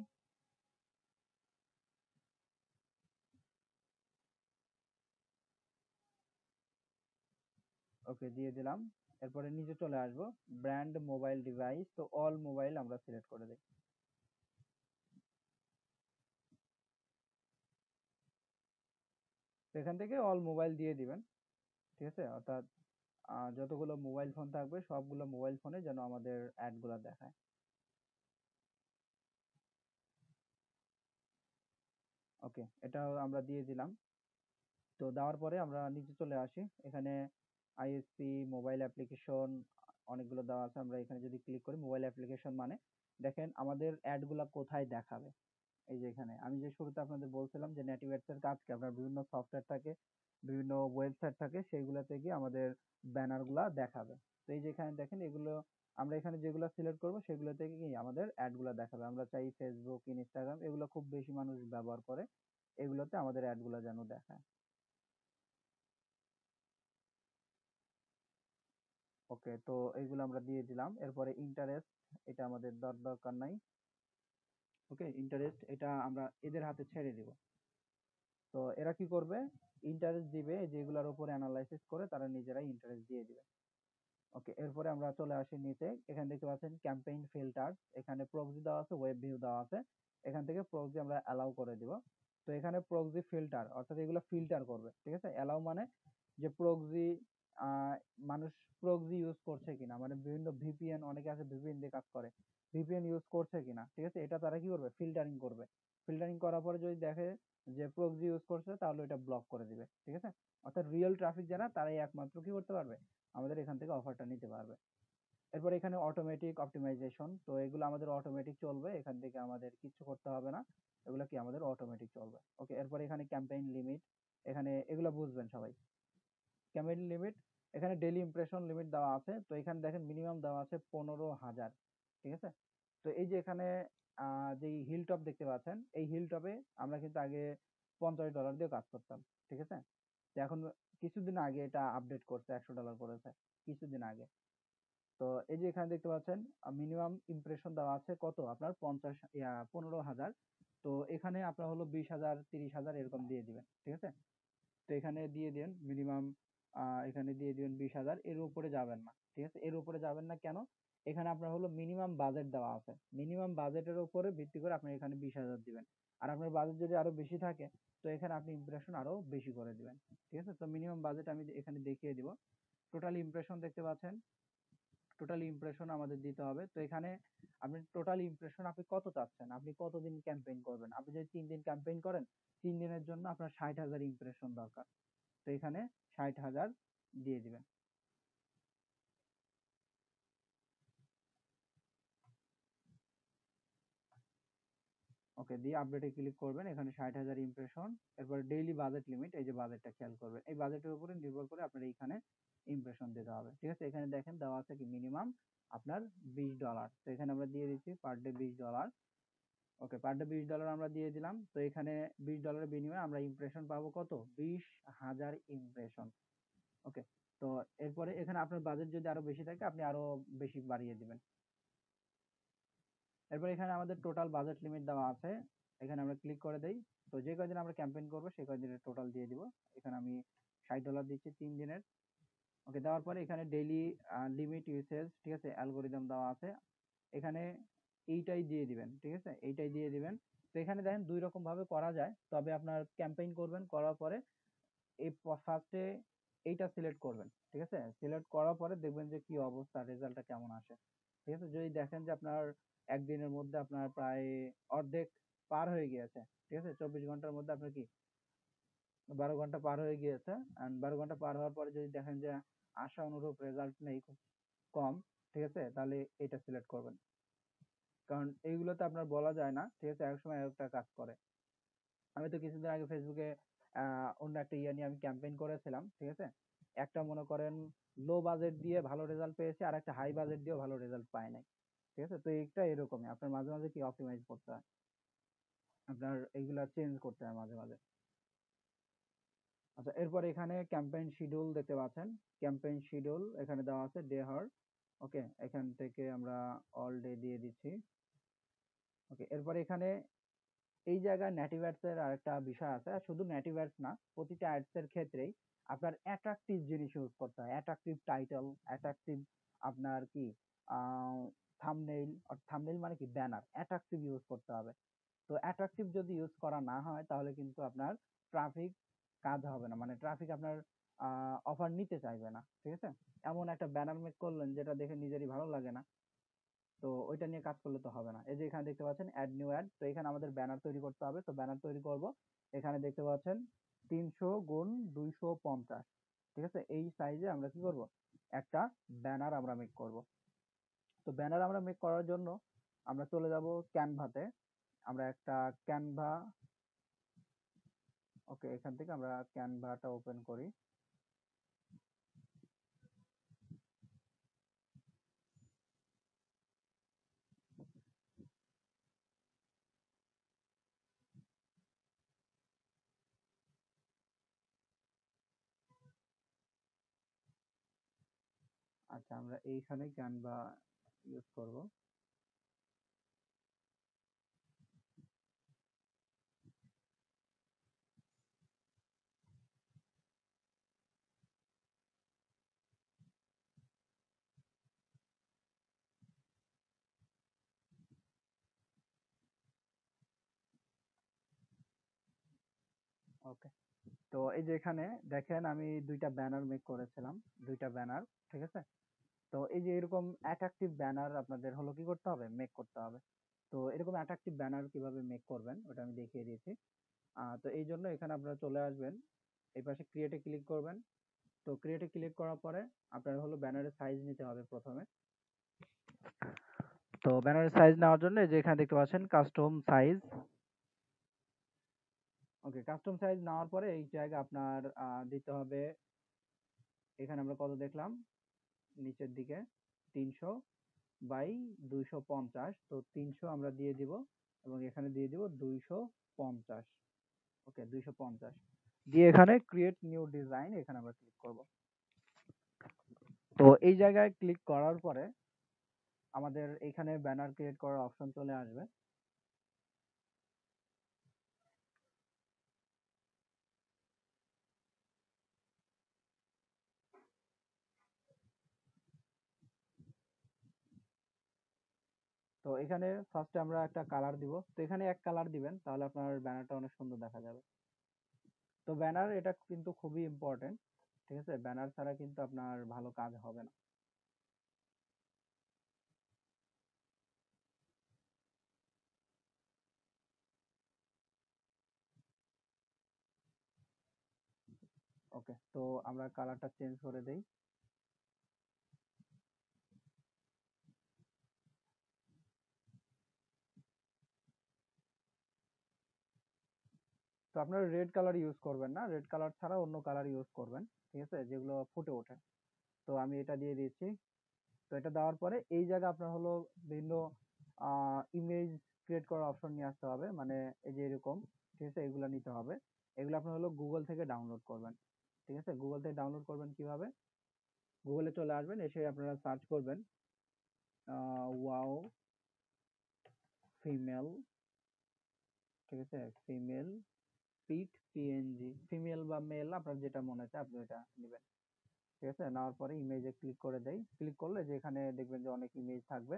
ওকে, দিয়ে দিলাম। এরপরে নিচে চলে আসবো, ব্র্যান্ড মোবাইল ডিভাইস, তো অল মোবাইল আমরা সিলেক্ট করে দিই। তো এখান থেকে অল মোবাইল দিয়ে দিবেন। ঠিক আছে, অর্থাৎ যতগুলো মোবাইল ফোন থাকবে সবগুলো মোবাইল ফোনে যেন আমাদের অ্যাড গুলা দেখায়। ওকে, এটাও আমরা দিয়ে দিলাম। তো দেওয়ার পরে আমরা নিচে চলে আসি, এখানে আইএসপি, মোবাইল অ্যাপ্লিকেশন অনেকগুলো দেওয়া আছে। আমরা এখানে যদি ক্লিক করি মোবাইল অ্যাপ্লিকেশন, মানে দেখেন আমাদের অ্যাড গুলা কোথায় দেখাবে। এই যে এখানে আমি যে শুরুতে আপনাদের বলছিলাম যে নেটিভ অ্যাডস এর কাজ কি, আপনার বিভিন্ন সফটওয়্যার থাকে, বিভিন্ন ওয়েবসাইট থাকে, সেইগুলোতে গিয়ে আমাদের ব্যানার গুলা দেখাবে। তো এই যে এখানে দেখেন এগুলো আমরা এখানে যেগুলো সিলেক্ট করব সেগুলো থেকে কি আমাদের অ্যাড গুলা দেখাবে। আমরা চাই ফেসবুক, ইনস্টাগ্রাম, এগুলো খুব বেশি মানুষ ব্যবহার করে, এগুলোতে আমাদের অ্যাড গুলা যেন দেখায়। ওকে, তো এইগুলো আমরা দিয়ে দিলাম। এরপরে ইন্টারেস্ট, এটা আমাদের দরকার নাই। ওকে, ইন্টারেস্ট এটা আমরা এদের হাতে ছেড়ে দিব। তো এরা কি করবে, ইন্টারেস্ট দিবে, যেগুলোর উপর অ্যানালাইসিস করে তারা নিজেরাই ইন্টারেস্ট দিয়ে দিবে। ওকে, এরপরে আমরা চলে আসি নিচে, এখানে দেখতে পাচ্ছেন ক্যাম্পেইন ফিল্টার, এখানে প্রক্সি দেওয়া আছে, ওয়েব ভিউ দেওয়া আছে। এখান থেকে প্রক্সি আমরা অ্যালাউ করে দিব। তো এখানে প্রক্সি ফিল্টার অর্থাৎ এগুলো ফিল্টার করবে। ঠিক আছে, অ্যালাউ মানে যে প্রক্সি মানুষ প্রক্সি ইউজ করছে কিনা, মানে বিভিন্ন ভিপিএন, অনেকে আছে ভিপিএন দিয়ে কাজ করে, ভিপিএন ইউজ করছে কিনা। ঠিক আছে, এটা তারা কি করবে, ফিল্টারিং করবে। ফিল্টারিং করার পরে যদি দেখে যে প্রক্সি ইউজ করছে তাহলে এটা ব্লক করে দিবে। ঠিক আছে, অর্থাৎ রিয়েল ট্রাফিক যারা তারাই একমাত্র কি করতে পারবে, আমাদের এখান থেকে অফারটা নিতে পারবে। এরপর এখানে অটোমেটিক অপটিমাইজেশন, তো এগুলো আমাদের অটোমেটিক চলবে, এখান থেকে আমাদের কিছু করতে হবে না, এগুলো কি আমাদের অটোমেটিক চলবে। ওকে, এরপর এখানে ক্যাম্পেইন লিমিট, এখানে এগুলো বুঝবেন সবাই। ক্যাম্পেইন লিমিট, এখানে ডেইলি ইমপ্রেশন লিমিট দেওয়া আছে, তো এখানে দেখেন মিনিমাম দেওয়া আছে 15,000, ঠিক আছে। তো এই যে এখানে যেই হিল টপ দেখতে পাচ্ছেন, এই হিল টপে আমরা কিন্তু আগে $50 দিয়ে কাজ করতাম, ঠিক আছে। তো এখন কিছুদিন আগে এটা আপডেট করছে, $100 করেছে কিছুদিন আগে। তো এই যে এখানে দেখতে পাচ্ছেন মিনিমাম ইমপ্রেশন দেওয়া আছে কত আপনার 15,000। তো এখানে আপনার হলো 20,000 30,000 এরকম দিয়ে দিবেন, ঠিক আছে। তো এখানে দিয়ে দিন মিনিমাম, এখানে দিয়ে দিবেন 20,000, এর উপরে যাবেন না, ঠিক আছে। এর উপরে যাবেন না কেন, এখানে আপনার হলো মিনিমাম বাজেট দেওয়া আছে, মিনিমাম বাজেটের উপরে ভিত্তি করে আপনি এখানে 20,000 দিবেন। আর আপনার বাজেট যদি আরো বেশি থাকে, তো এখানে আপনি ইমপ্রেশন আরো বেশি করে দিবেন, ঠিক আছে। তো মিনিমাম বাজেট আমি এখানে দেখিয়ে দিব। টোটাল ইমপ্রেশন দেখতে পাচ্ছেন, টোটাল ইমপ্রেশন আমাদের দিতে হবে। তো এখানে আপনি টোটাল ইমপ্রেশন আপনি কত চাচ্ছেন, আপনি কতদিন ক্যাম্পেইন করবেন। আপনি যদি 3 দিন ক্যাম্পেইন করেন, 3 দিনের জন্য আপনার 60,000 ইমপ্রেশন দরকার। তো এখানে 60,000 দিয়ে দিবেন। ওকে, দিয়ে আপডেটে ক্লিক করবেন, এখানে 60,000 ইমপ্রেশন। এরপর ডেইলি বাজেট লিমিট, এই যে বাজেটটা খেয়াল করবেন, এই বাজেটের উপরে নির্ভর করে আপনার এইখানে ইমপ্রেশন দিতে হবে, ঠিক আছে। এখানে দেখেন দেওয়া আছে কি মিনিমাম আপনার $20, তো এখানে আমরা দিয়ে দিচ্ছি পার ডে $20। ওকে, পার ডে $20 আমরা দিয়ে দিলাম। তো এখানে $20 বিনিময়ে আমরা ইমপ্রেশন পাবো কত, 20,000 ইমপ্রেশন। ওকে, তো এরপরে এখানে আপনার বাজেট যদি আরো বেশি থাকে আপনি আরো বেশি বাড়িয়ে দিবেন। এরপর এখানে আমাদের টোটাল বাজেট লিমিট দেওয়া আছে, এখানে আমরা ক্লিক করে দেই। তো যে কয়দিন আমরা ক্যাম্পেইন করবো সেই কয়দিনের টোটাল দিয়ে দিব। এখানে আমি $60 দিচ্ছি 3 দিনের। ওকে, দেওয়ার পরে এখানে ডেইলি লিমিট ইউসেজ, ঠিক আছে, অ্যালগোরিদম দেওয়া আছে, এখানে এইটাই দিয়ে দিবেন, ঠিক আছে, এইটাই দিয়ে দিবেন। তো এখানে দেখেন দুই রকম ভাবে করা যায়, তবে আপনার ক্যাম্পেইন করবেন, করার পরে এই ফার্স্টে এইটা সিলেক্ট করবেন, ঠিক আছে। সিলেক্ট করার পরে দেখবেন যে কি অবস্থা, রেজাল্টটা কেমন আসে, ঠিক আছে। যদি দেখেন যে আপনার একদিনের মধ্যে আপনার প্রায় অর্ধেক পার হয়ে গিয়েছে, ঠিক আছে, 24 ঘন্টার মধ্যে আপনার কি 12 ঘন্টা পার হয়ে গিয়েছে, and 12 ঘন্টা পার হওয়ার পরে যদি দেখেন যে আশা অনুরূপ রেজাল্ট নেই, খুব কম, ঠিক আছে, তাহলে এটা সিলেক্ট করবেন। কারণ এইগুলোতে আপনার বলা যায় না, ঠিক আছে, এক সময় একটা কাজ করে। আমি তো কিছুদিন আগে ফেসবুকে অন্য একটা ইয়ে নিয়ে আমি ক্যাম্পেইন করেছিলাম, ঠিক আছে। একটা মনে করেন লো বাজেট দিয়ে ভালো রেজাল্ট পেয়েছে, আর একটা হাই বাজেট দিয়েও ভালো রেজাল্ট পায় নাই, ঠিক আছে। তো এইটা এরকমই, আপনার মাঝে মাঝে কি অপটিমাইজ করতে হয়, আপনার এইগুলা চেঞ্জ করতে হয় মাঝে মাঝে। আচ্ছা, এরপর এখানে ক্যাম্পেইন শিডিউল দেখতে পাচ্ছেন, ক্যাম্পেইন শিডিউল এখানে দেওয়া আছে ডে হার। ওকে, এখান থেকে আমরা অল ডে দিয়ে দিচ্ছি। ওকে, এরপর এখানে এই জায়গায় নেটিভ অ্যাডস এর আরেকটা বিষয় আছে, আর শুধু নেটিভ অ্যাডস না, প্রতিটা অ্যাডস এর ক্ষেত্রেই আপনার অ্যাট্রাকটিভ জিনিস ইউজ করতে হয়, অ্যাট্রাকটিভ টাইটেল, অ্যাট্রাকটিভ আপনার কি থাম্বনেইল, থাম্বনেইল মানে কি ব্যানার, অ্যাট্রাকটিভ ইউজ করতে হবে। তো অ্যাট্রাকটিভ যদি ইউজ করা না হয় তাহলে কিন্তু আপনার ট্রাফিক কাজ হবে না, মানে ট্রাফিক আপনার অফার নিতে চাইবে না, ঠিক আছে। এমন একটা ব্যানার মেক করলেন যেটা দেখে নিজেরই ভালো লাগে না, তো ওইটা নিয়ে কাজ করলে তো হবে না। এই যে এখানে দেখতে পাচ্ছেন অ্যাড নিউ অ্যাড, তো এখানে আমাদের ব্যানার তৈরি করতে হবে। তো ব্যানার তৈরি করব, এখানে দেখতে পাচ্ছেন 300 × 250, ঠিক আছে, এই সাইজে আমরা কি করব, একটা ব্যানার আমরা মেক করব। তো ব্যানার আমরা মেক করার জন্য আমরা চলে যাব ক্যানভাতে, আমরা একটা ক্যানভা, ওকে, এখান থেকে আমরা ক্যানভাটা ওপেন করি। আচ্ছা, আমরা এইখানে ক্যানভা ইউজ করব। ওকে, তো এই যে এখানে দেখেন আমি দুইটা ব্যানার মেক করেছিলাম, দুইটা ব্যানার, ঠিক আছে। তো এই যে এরকম অ্যাট্রাকটিভ ব্যানার আপনাদের হলো কি করতে হবে, মেক করতে হবে। তো এরকম অ্যাট্রাকটিভ ব্যানার কিভাবে মেক করবেন ওটা আমি দেখিয়ে দিয়েছি। তো এই জন্য এখানে আপনারা চলে আসবেন, এই পাশে ক্রিয়েটে ক্লিক করবেন। তো ক্রিয়েটে ক্লিক করার পরে আপনার হলো ব্যানারের সাইজ নিতে হবে প্রথমে। তো ব্যানারের সাইজ নেওয়ার জন্য এই যে এখানে দেখতে পাচ্ছেন কাস্টম সাইজ। ওকে, কাস্টম সাইজ নেওয়ার পরে এই জায়গায় আপনার দিতে হবে, এখানে আমরা কত দেখলাম নিচের দিকে 300 বাই 250। তো 300 আমরা দিয়ে দিব এবং এখানে দিয়ে দিব 250। ওকে, 250 দিয়ে এখানে ক্রিয়েট নিউ ডিজাইন এখানে আমরা ক্লিক করব। তো এই জায়গায় ক্লিক করার পরে আমাদের এখানে ব্যানার ক্রিয়েট করার অপশন চলে আসবে। তো এখানে ফার্স্টে আমরা একটা কালার দিব। তো এখানে এক কালার দিবেন, তাহলে আপনার ব্যানারটা অনেক সুন্দর দেখা যাবে। তো ব্যানার এটা কিন্তু খুবই ইম্পর্টেন্ট, ঠিক আছে? ব্যানার ছাড়া কিন্তু আপনার ভালো কাজ হবে না। ওকে, তো আমরা কালারটা চেঞ্জ করে দেই। তো আপনারা রেড কালার ইউজ করবেন না, রেড কালার ছাড়া অন্য কালার ইউজ করবেন, ঠিক আছে, যেগুলো ফুটে ওঠে। তো আমি এটা দিয়ে দিচ্ছি। তো এটা দেওয়ার পরে এই জায়গা আপনার হলো বিভিন্ন ইমেজ ক্রিয়েট করার অপশন নিয়ে আসতে হবে, মানে এই যে এরকম, ঠিক আছে, এগুলো নিতে হবে। এগুলো আপনার হলো গুগল থেকে ডাউনলোড করবেন, ঠিক আছে? গুগল থেকে ডাউনলোড করবেন কিভাবে? গুগলে চলে আসবেন, এসে আপনারা সার্চ করবেন ওয়াও ফিমেল, ঠিক আছে, ফিমেল পিট পিএনজি, ফিমেল বা মেল আপনার যেটা মনে হয় আপনি এটা নেবেন, ঠিক আছে? নেওয়ার পরে ইমেজে ক্লিক করে দেই। ক্লিক করলে যে এখানে দেখবেন যে অনেক ইমেজ থাকবে,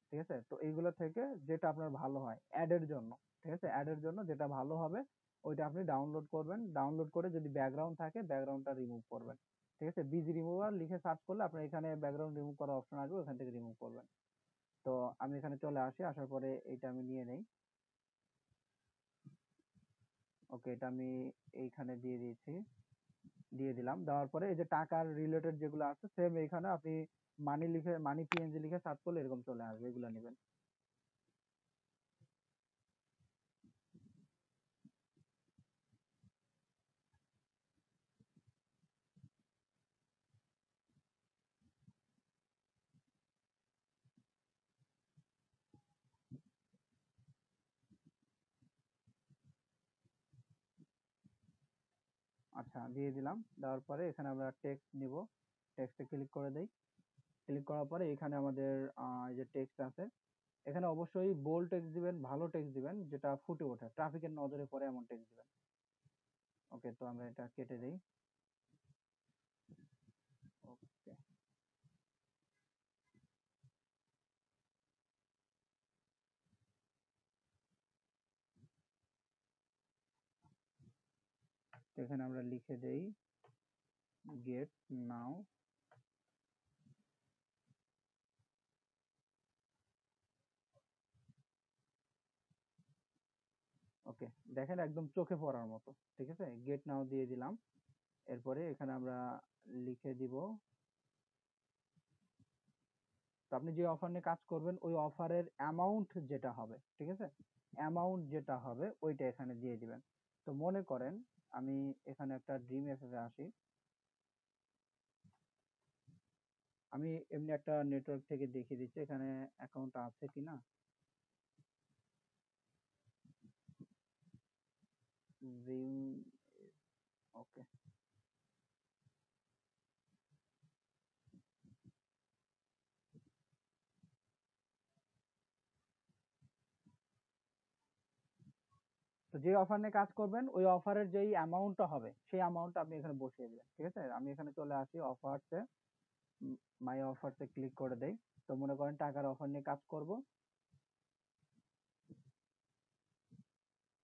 ঠিক আছে? তো এইগুলো থেকে যেটা আপনার ভালো হয় অ্যাডের জন্য, ঠিক আছে, অ্যাডের জন্য যেটা ভালো হবে ওইটা আপনি ডাউনলোড করবেন। ডাউনলোড করে যদি ব্যাকগ্রাউন্ড থাকে ব্যাকগ্রাউন্ডটা রিমুভ করবেন, ঠিক আছে? বিজি রিমুভার লিখে সার্চ করলে আপনার এখানে ব্যাকগ্রাউন্ড রিমুভ করার অপশন আসবে, ওখান থেকে রিমুভ করবেন। তো আমি এখানে চলে আসি, আসার পরে এটা আমি নিয়ে নেই। ওকে, এটা আমি এইখানে দিয়ে দিয়েছি, দিয়ে দিলাম। দেওয়ার পরে এই যে টাকার রিলেটেড যেগুলো আছে সেম এইখানে আপনি মানি লিখে, মানি পিএনজি লিখে সার্চ করলে এরকম চলে আসবে, এগুলো নেবেন। আচ্ছা, দিয়ে দিলাম। দেওয়ার পরে এখানে আমরা টেক্সট নিব, টেক্সটে ক্লিক করে দেই। ক্লিক করার পরে এখানে আমাদের এই যে টেক্সট আছে, এখানে অবশ্যই বোল্ড টেক্সট দিবেন, ভালো টেক্সট দিবেন, যেটা ফুটে ওঠে, ট্রাফিকের নজরে পড়ে এমন টেক্সট দিবেন। ওকে, তো আমরা এটা কেটে দেই। ওকে, তো এখানে আমরা লিখে দেই গেট নাও। ওকে, দেখেন একদম চোখে পড়ার মতো, ঠিক আছে? গেট নাও দিয়ে দিলাম। এরপরে এখানে আমরা লিখে দিব, তো আপনি যে অফার নিয়ে কাজ করবেন ওই অফারের অ্যামাউন্ট যেটা হবে, ঠিক আছে, অ্যামাউন্ট যেটা হবে ওইটা এখানে দিয়ে দিবেন। তো মনে করেন আমি এখানে একটা ড্রিম এফএফ এ আসি, আমি এমনি একটা নেটওয়ার্ক থেকে দেখিয়ে দিচ্ছি এখানে অ্যাকাউন্ট আছে কিনা। ড্রিম, ওকে, তো যে অফার নিয়ে কাজ করবেন ওই অফারের যেই অ্যামাউন্টটা হবে সেই অ্যামাউন্টটা আপনি এখানে বসিয়ে দিবেন, ঠিক আছে? আমি এখানে চলে আসি অফারসে, মাই অফারসে ক্লিক করে দেই। তো মনে করেন টাকার অফার নিয়ে কাজ করব।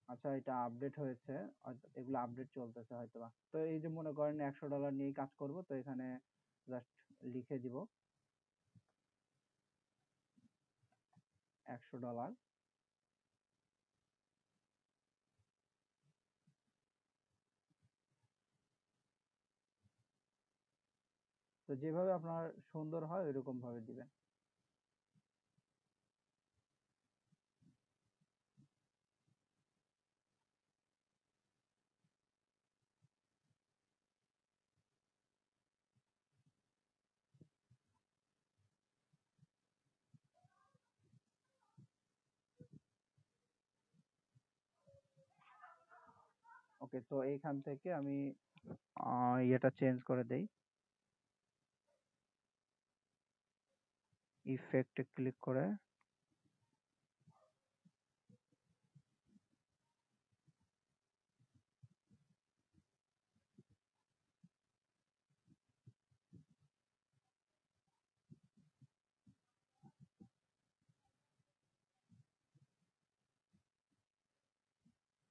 আচ্ছা, এটা আপডেট হয়েছে, হয়তো এগুলো আপডেট চলতেছে হয়তোবা। তো এই যে মনে করেন $100 নিয়েই কাজ করব, তো এখানে জাস্ট লিখে দিব $100। তো যেভাবে আপনার সুন্দর হয় ওইরকম ভাবে দিবেন। ওকে, তো এইখান থেকে আমি ইয়েটা চেঞ্জ করে দেই, ইফেক্টে ক্লিক করে।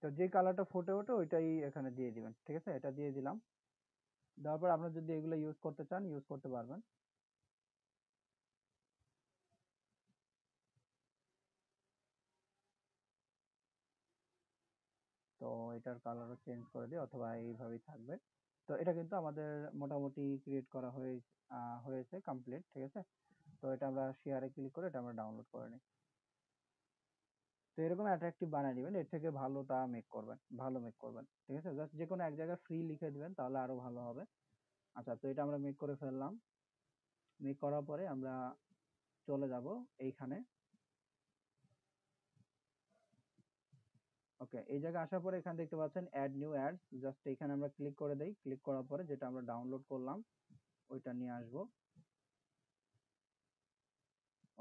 তো যে কালারটা ফুটে ওঠে ওইটাই এখানে দিয়ে দিবেন, ঠিক আছে? এটা দিয়ে দিলাম। দেওয়ার পর আপনারা যদি এগুলো ইউজ করতে চান ইউজ করতে পারবেন। তো এটার কালারও চেঞ্জ করে দিই, অথবা এইভাবেই থাকবে। তো এটা কিন্তু আমাদের মোটামুটি ক্রিয়েট করা হয়েছে কমপ্লিট, ঠিক আছে? তো এটা আমরা শেয়ারে ক্লিক করে এটা আমরা ডাউনলোড করে নিই। তো এরকম অ্যাট্রাকটিভ বানিয়ে নেবেন, এর থেকে ভালোটা মেক করবেন, ভালো মেক করবেন, ঠিক আছে? জাস্ট যে কোনো এক জায়গায় ফ্রি লিখে দিবেন, তাহলে আরো ভালো হবে। আচ্ছা, তো এটা আমরা মেক করে ফেললাম। মেক করার পরে আমরা চলে যাব এইখানে। ওকে, এই জায়গায় আসার পরে এখানে দেখতে পাচ্ছেন অ্যাড নিউ অ্যাডস, জাস্ট এখানে আমরা ক্লিক করে দেই। ক্লিক করার পরে যেটা আমরা ডাউনলোড করলাম ওইটা নিয়ে আসবো।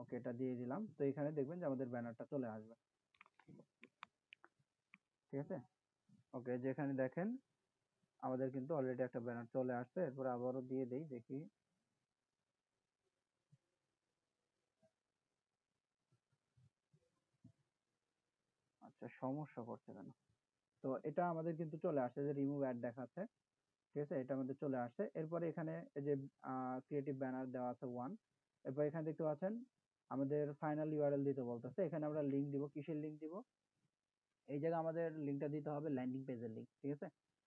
ওকে, এটা দিয়ে দিলাম। তো এখানে দেখবেন যে আমাদের ব্যানারটা চলে আসবে, ঠিক আছে? ওকে, যেখানে দেখেন আমাদের কিন্তু অলরেডি একটা ব্যানার চলে আসছে। এরপর আবারও দিয়ে দেই, দেখি। আচ্ছা, সমস্যা করছে কেন? তো এটা আমাদের কিন্তু চলে আসছে, যে রিমুভ অ্যাড দেখাচ্ছে, ঠিক আছে? এটা আমাদের চলে আসছে। এরপরে এখানে এই যে ক্রিয়েটিভ ব্যানার দেওয়া আছে ওয়ান। এরপর এখানে দেখতে পাচ্ছেন আমাদের ফাইনাল ইউআরএল দিতে বলতেছে। এখানে আমরা লিংক দিব। কিসের লিংক দিব? এই জায়গায় আমাদের লিংকটা দিতে হবে ল্যান্ডিং পেজের লিংক, ঠিক আছে?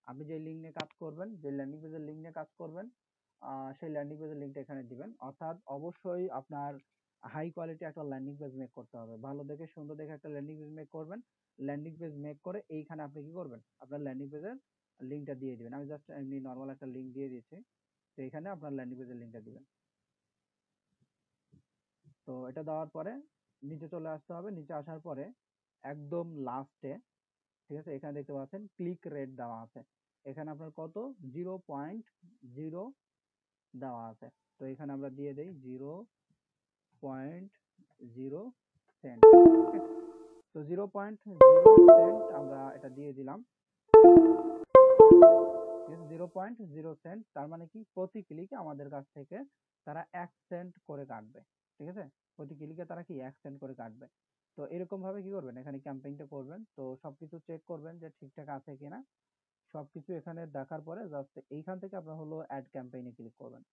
আপনি যে লিংক নিয়ে কাজ করবেন, যে ল্যান্ডিং পেজের লিংক নিয়ে কাজ করবেন, সেই ল্যান্ডিং পেজের লিংকটা এখানে দিবেন। অর্থাৎ অবশ্যই আপনার হাই কোয়ালিটি একটা ল্যান্ডিং পেজ মেক করতে হবে, ভালো দেখে সুন্দর দেখে একটা ল্যান্ডিং পেজ মেক করবেন। ল্যান্ডিং পেজ মেক করে এইখানে আপনি কি করবেন, আপনার ল্যান্ডিং পেজের লিংকটা দিয়ে দিবেন। আমি জাস্ট এমনি নর্মাল একটা লিংক দিয়ে দিয়েছি। তো এখানে আপনার ল্যান্ডিং পেজের লিংকটা দিবেন। তো এটা দেওয়ার পরে নিচে চলে আসতে হবে। নিচে আসার পরে একদম লাস্টে, ঠিক আছে, এখানে দেখতে পাচ্ছেন ক্লিক রেট দেওয়া আছে। এখানে আপনার কত, 0.0 দেওয়া আছে। তো এখানে আমরা দিয়ে দেই 0.0 সেন্ট। তো 0.0 সেন্ট আমরা এটা দিয়ে দিলাম। 0.0 সেন্ট, তার মানে কি প্রতি ক্লিকে আমাদের কাছ থেকে তারা 1 সেন্ট করে কাটবে, ঠিক আছে? প্রতি ক্লিকে তারা কি 1 সেন্ট করে কাটবে। তো এরকম ভাবে কি করবেন, এখানে ক্যাম্পেইনটা করবেন। তো সবকিছু চেক করবেন যে ঠিকঠাক আছে কিনা। সবকিছু এখানে দেখার পরে জাস্ট এইখান থেকে আপনার হলো অ্যাড ক্যাম্পেইনে ক্লিক করবেন,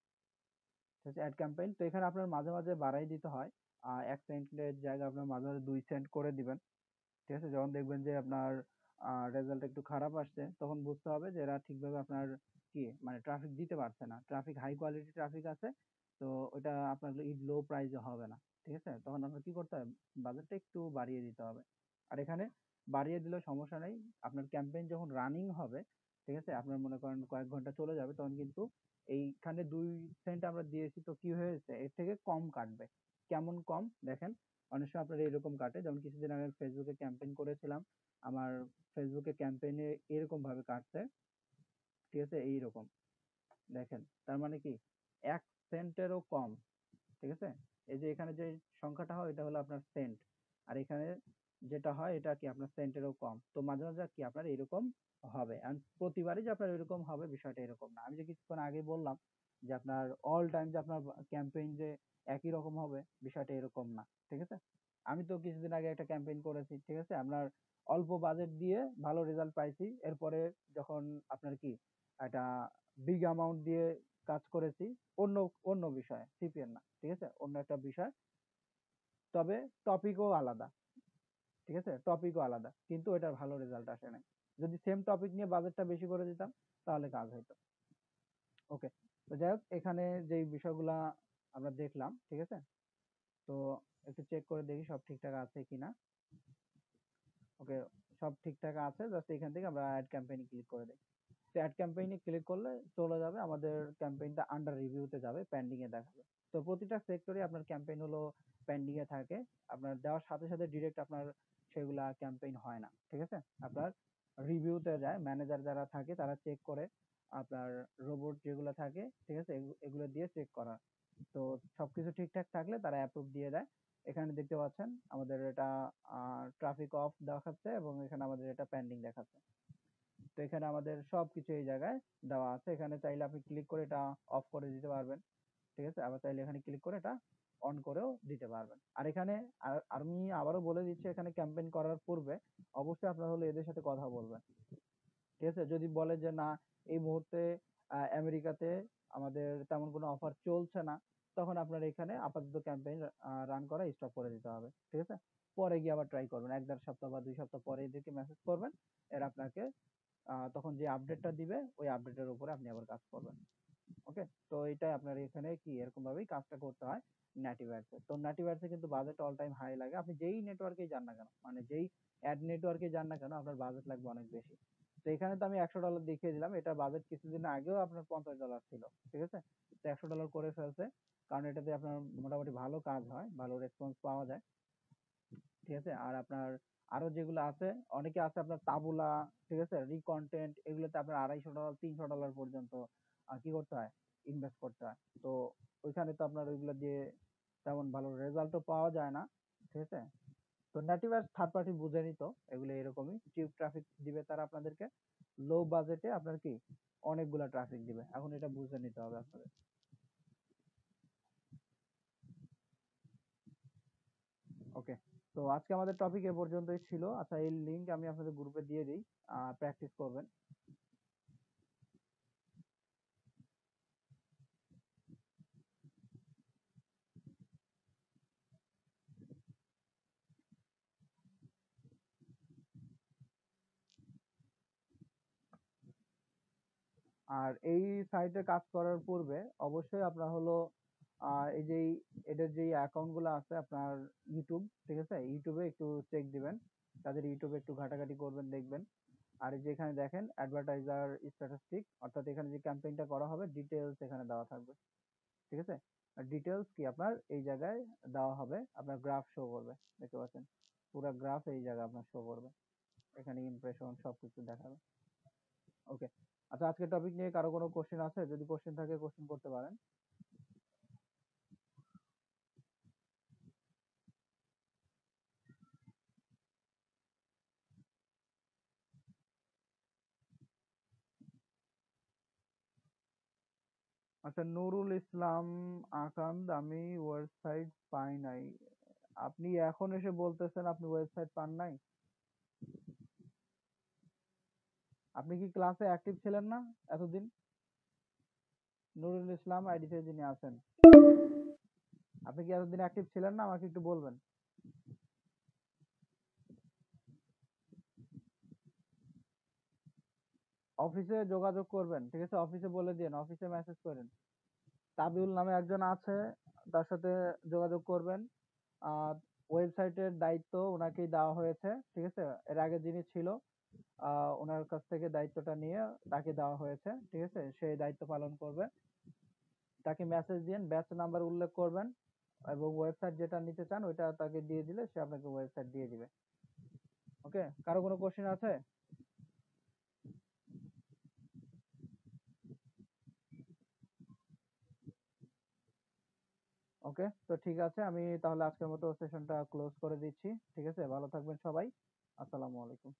ঠিক আছে? অ্যাড ক্যাম্পেইন, তো এখানে আপনার মাঝে মাঝে বাড়াই দিতে হয়। 1 সেন্টের জায়গায় আপনার মাঝে মাঝে 2 সেন্ট করে দিবেন, ঠিক আছে? যখন দেখবেন যে আপনার রেজাল্ট একটু খারাপ আসছে, তখন বুঝতে হবে যে এরা ঠিকভাবে আপনার কি মানে ট্রাফিক দিতে পারছে না, ট্রাফিক হাই কোয়ালিটি ট্রাফিক আছে। তো ওটা আপনার লো প্রাইসে হবে না, ঠিক আছে? তখন আপনার কি করতে হবে, বাজেটটা একটু বাড়িয়ে দিতে হবে। আর এখানে বাড়িয়ে দিলেও সমস্যা নেই, আপনার ক্যাম্পেইন যখন রানিং হবে, ঠিক আছে, আপনার মনে করেন কয়েক ঘন্টা চলে যাবে, তখন কিন্তু এইখানে 2 সেন্ট আমরা দিয়েছি, তো কি হয়েছে, এর থেকে কম কাটবে। কেমন কম দেখেন, অনেক সময় আপনার এরকম কাটে। যেমন কিছুদিন আগে ফেসবুকে ক্যাম্পেইন করেছিলাম, আমার ফেসবুকে ক্যাম্পেইনে এরকম ভাবে কাটছে, ঠিক আছে? এইরকম দেখেন, তার মানে কি 1 সেন্টেরও কম, ঠিক আছে? এই যে এখানে যে সংখ্যাটা হয় এটা হলো আপনার সেন্ট, আর এখানে যেটা হয় এটা কি আপনার সেন্টেরও কম। তো মাঝে মাঝে কি আপনার এরকম হবে, আর প্রতিবারই যে আপনার এরকম হবে বিষয়টা এরকম না। আমি যে কিছুক্ষণ আগে বললাম যে আপনার অল টাইম যে আপনার ক্যাম্পেইন যে একই রকম হবে, বিষয়টা এরকম না, ঠিক আছে? আমি তো কিছুদিন আগে একটা ক্যাম্পেইন করেছি, ঠিক আছে, আপনার অল্প বাজেট দিয়ে ভালো রেজাল্ট পাইছি। এরপরে যখন আপনার কি একটা বিগ অ্যামাউন্ট দিয়ে কাজ করেছি, অন্য অন্য বিষয়ে, সিপিএন না, ঠিক আছে, অন্য একটা বিষয়, তবে টপিকও আলাদা, ঠিক আছে, টপিকও আলাদা, কিন্তু এটার ভালো রেজাল্ট আসে নাই। যদি সেম টপিক নিয়ে বাজেটটা বেশি করে দিতাম তাহলে কাজ হতো। ওকে, তো যাই হোক, এখানে যেই বিষয়গুলা আমরা দেখলাম, ঠিক আছে, তো একটু চেক করে দেখি সব ঠিকঠাক আছে কিনা। ওকে, সব ঠিকঠাক আছে, জাস্ট এখান থেকে আমরা অ্যাড ক্যাম্পেইন ক্লিক করে দিই। তো অ্যাড ক্যাম্পেইনে ক্লিক করলে চলে যাবে আমাদের ক্যাম্পেইনটা আন্ডার রিভিউতে যাবে, পেন্ডিং এ দেখাবে। তো প্রতিটা সেক্টরে আপনার ক্যাম্পেইন হলো পেন্ডিং এ থাকে, আপনার দেওয়ার সাথে সাথে ডিরেক্ট আপনার সেগুলা ক্যাম্পেইন হয় না, ঠিক আছে। আপনার রিভিউতে যায়, ম্যানেজার যারা থাকে তারা চেক করে, আপনার রোবট যেগুলো থাকে, ঠিক আছে, এগুলো দিয়ে চেক করা। তো সবকিছু ঠিকঠাক থাকলে তারা অ্যাপ্রুভ দিয়ে দেয়। এখানে দেখতে পাচ্ছেন আমাদের এটা ট্রাফিক অফ দেখাচ্ছে এবং এখানে আমাদের এটা পেন্ডিং দেখাচ্ছে। তো এখানে আমাদের সবকিছু এই জায়গায় দেওয়া আছে। এখানে চাইলে আপনি ক্লিক করে এটা অফ করে দিতে পারবেন, ঠিক আছে। আবার চাইলে এখানে ক্লিক করে এটা অন করেও দিতে পারবেন। আর এখানে আমি আবারও বলে দিচ্ছি, এখানে ক্যাম্পেইন করার পূর্বে অবশ্যই আপনার হলো এদের সাথে কথা বলবেন, ঠিক আছে। যদি বলে যে না, এই মুহূর্তে আমেরিকাতে আমাদের তেমন কোনো অফার চলছে না, তখন আপনার এখানে আপাতত ক্যাম্পেইন রান করা স্টপ করে দিতে হবে, ঠিক আছে। পরে গিয়ে আবার ট্রাই করবেন, 1-1.5 সপ্তাহ বা 2 সপ্তাহ পরে এদেরকে মেসেজ করবেন, এরা আপনাকে তখন যে আপডেটটা দিবে ওই আপডেটের উপরে আপনি আবার কাজ করবেন। ওকে, তো এটাই আপনার এখানে কি এরকম ভাবেই কাজটা করতে হয় নেটিভ অ্যাডসে। তো নেটিভ অ্যাডসে কিন্তু বাজেট অল টাইম হাই লাগে, আপনি যেই নেটওয়ার্কেই যান না কেন, মানে যেই অ্যাড নেটওয়ার্কে যান না কেন, আপনার বাজেট লাগবে অনেক বেশি। তো এখানে তো আমি $100 দেখিয়ে দিলাম, এটা বাজেট কিছুদিন আগেও আপনার $50 ছিল, ঠিক আছে। তো $100 করে ফেলছে, কারণ এটাতে আপনার মোটামুটি ভালো কাজ হয়, ভালো রেসপন্স পাওয়া যায়, ঠিক আছে। আর আপনার আরো যেগুলো আছে, অনেকে আছে আপনার তাবুলা, ঠিক আছে, রিকন্টেন্ট, এগুলোতে আপনার $250 $300 পর্যন্ত কি করতে হয়, ইনভেস্ট করতে হয়। তো ওইখানে তো আপনার ওইগুলো দিয়ে তেমন ভালো রেজাল্টও পাওয়া যায় না, ঠিক আছে। তো নেটিভ অ্যাডস থার্ড পার্টি বুঝে নিত, এগুলো এরকমই চিপ ট্রাফিক দিবে তারা আপনাদেরকে, লো বাজেটে আপনার কি অনেকগুলা ট্রাফিক দিবে, এখন এটা বুঝে নিতে হবে আপনাদের। ওকে, তো আজকে আমাদের টপিক এ পর্যন্তই ছিল। আচ্ছা, এই লিংক আমি আপনাদের গ্রুপে দিয়ে দিই, প্র্যাকটিস করবেন। আর এই সাইটে কাজ করার পূর্বে অবশ্যই আপনার হলো এই যে এদের যে অ্যাকাউন্ট গুলো আছে আপনার ইউটিউব, ঠিক আছে, ইউটিউবে একটু চেক দিবেন, তাদের ইউটিউবে একটু ঘাটাঘাটি করবেন, দেখবেন। আর এই যে এখানে দেখেন অ্যাডভার্টাইজার স্ট্যাটিস্টিক, অর্থাৎ এখানে যে ক্যাম্পেইনটা করা হবে ডিটেলস এখানে দেওয়া থাকবে, ঠিক আছে। আর ডিটেলস কি আপনার এই জায়গায় দেওয়া হবে, আপনার গ্রাফ শো করবে, দেখতে পাচ্ছেন পুরো গ্রাফ এই জায়গায় আপনার শো করবে, এখানে ইমপ্রেশন সবকিছু দেখাবে। ওকে, আচ্ছা, আজকের টপিক নিয়ে কারো কোনো কোশ্চেন আছে? যদি কোশ্চেন থাকে কোশ্চেন করতে পারেন। আচ্ছা, নুরুল ইসলাম আকান্দ, আমি ওয়েবসাইট পাই নাই। আপনি এখন এসে বলতেছেন আপনি ওয়েবসাইট পান নাই? আপনি কি ক্লাসে অ্যাক্টিভ ছিলেন না এতদিন? নুরুল ইসলাম আইডিতে যিনি আছেন, আপনি কি এতদিন অ্যাক্টিভ ছিলেন না? আমাকে একটু বলবেন। অফিসে যোগাযোগ করবেন, ঠিক আছে, অফিসে বলে দিন, অফিসে মেসেজ করেন। তাবিউল নামে একজন আছে, তার সাথে যোগাযোগ করবেন। আহ ওয়েবসাইটের দায়িত্ব ওনাকেই দেওয়া হয়েছে, ঠিক আছে। এর আগে যিনি ছিল ওনার কাছ থেকে দায়িত্বটা নিয়ে তাকে দেওয়া হয়েছে, ঠিক আছে, সেই দায়িত্ব পালন করবে। তাকে মেসেজ দিন, ব্যাচ নাম্বার উল্লেখ করবেন এবং ওয়েবসাইট যেটা নিতে চান ওইটা তাকে দিয়ে দিলে সে আপনাকে ওয়েবসাইট দিয়ে দিবে। ওকে, কারো কোনো কোশ্চেন আছে? ওকে, তো ঠিক আছে, আমি তাহলে আজকের মতো সেশনটা ক্লোজ করে দিচ্ছি, ঠিক আছে। ভালো থাকবেন সবাই, আসসালামু আলাইকুম।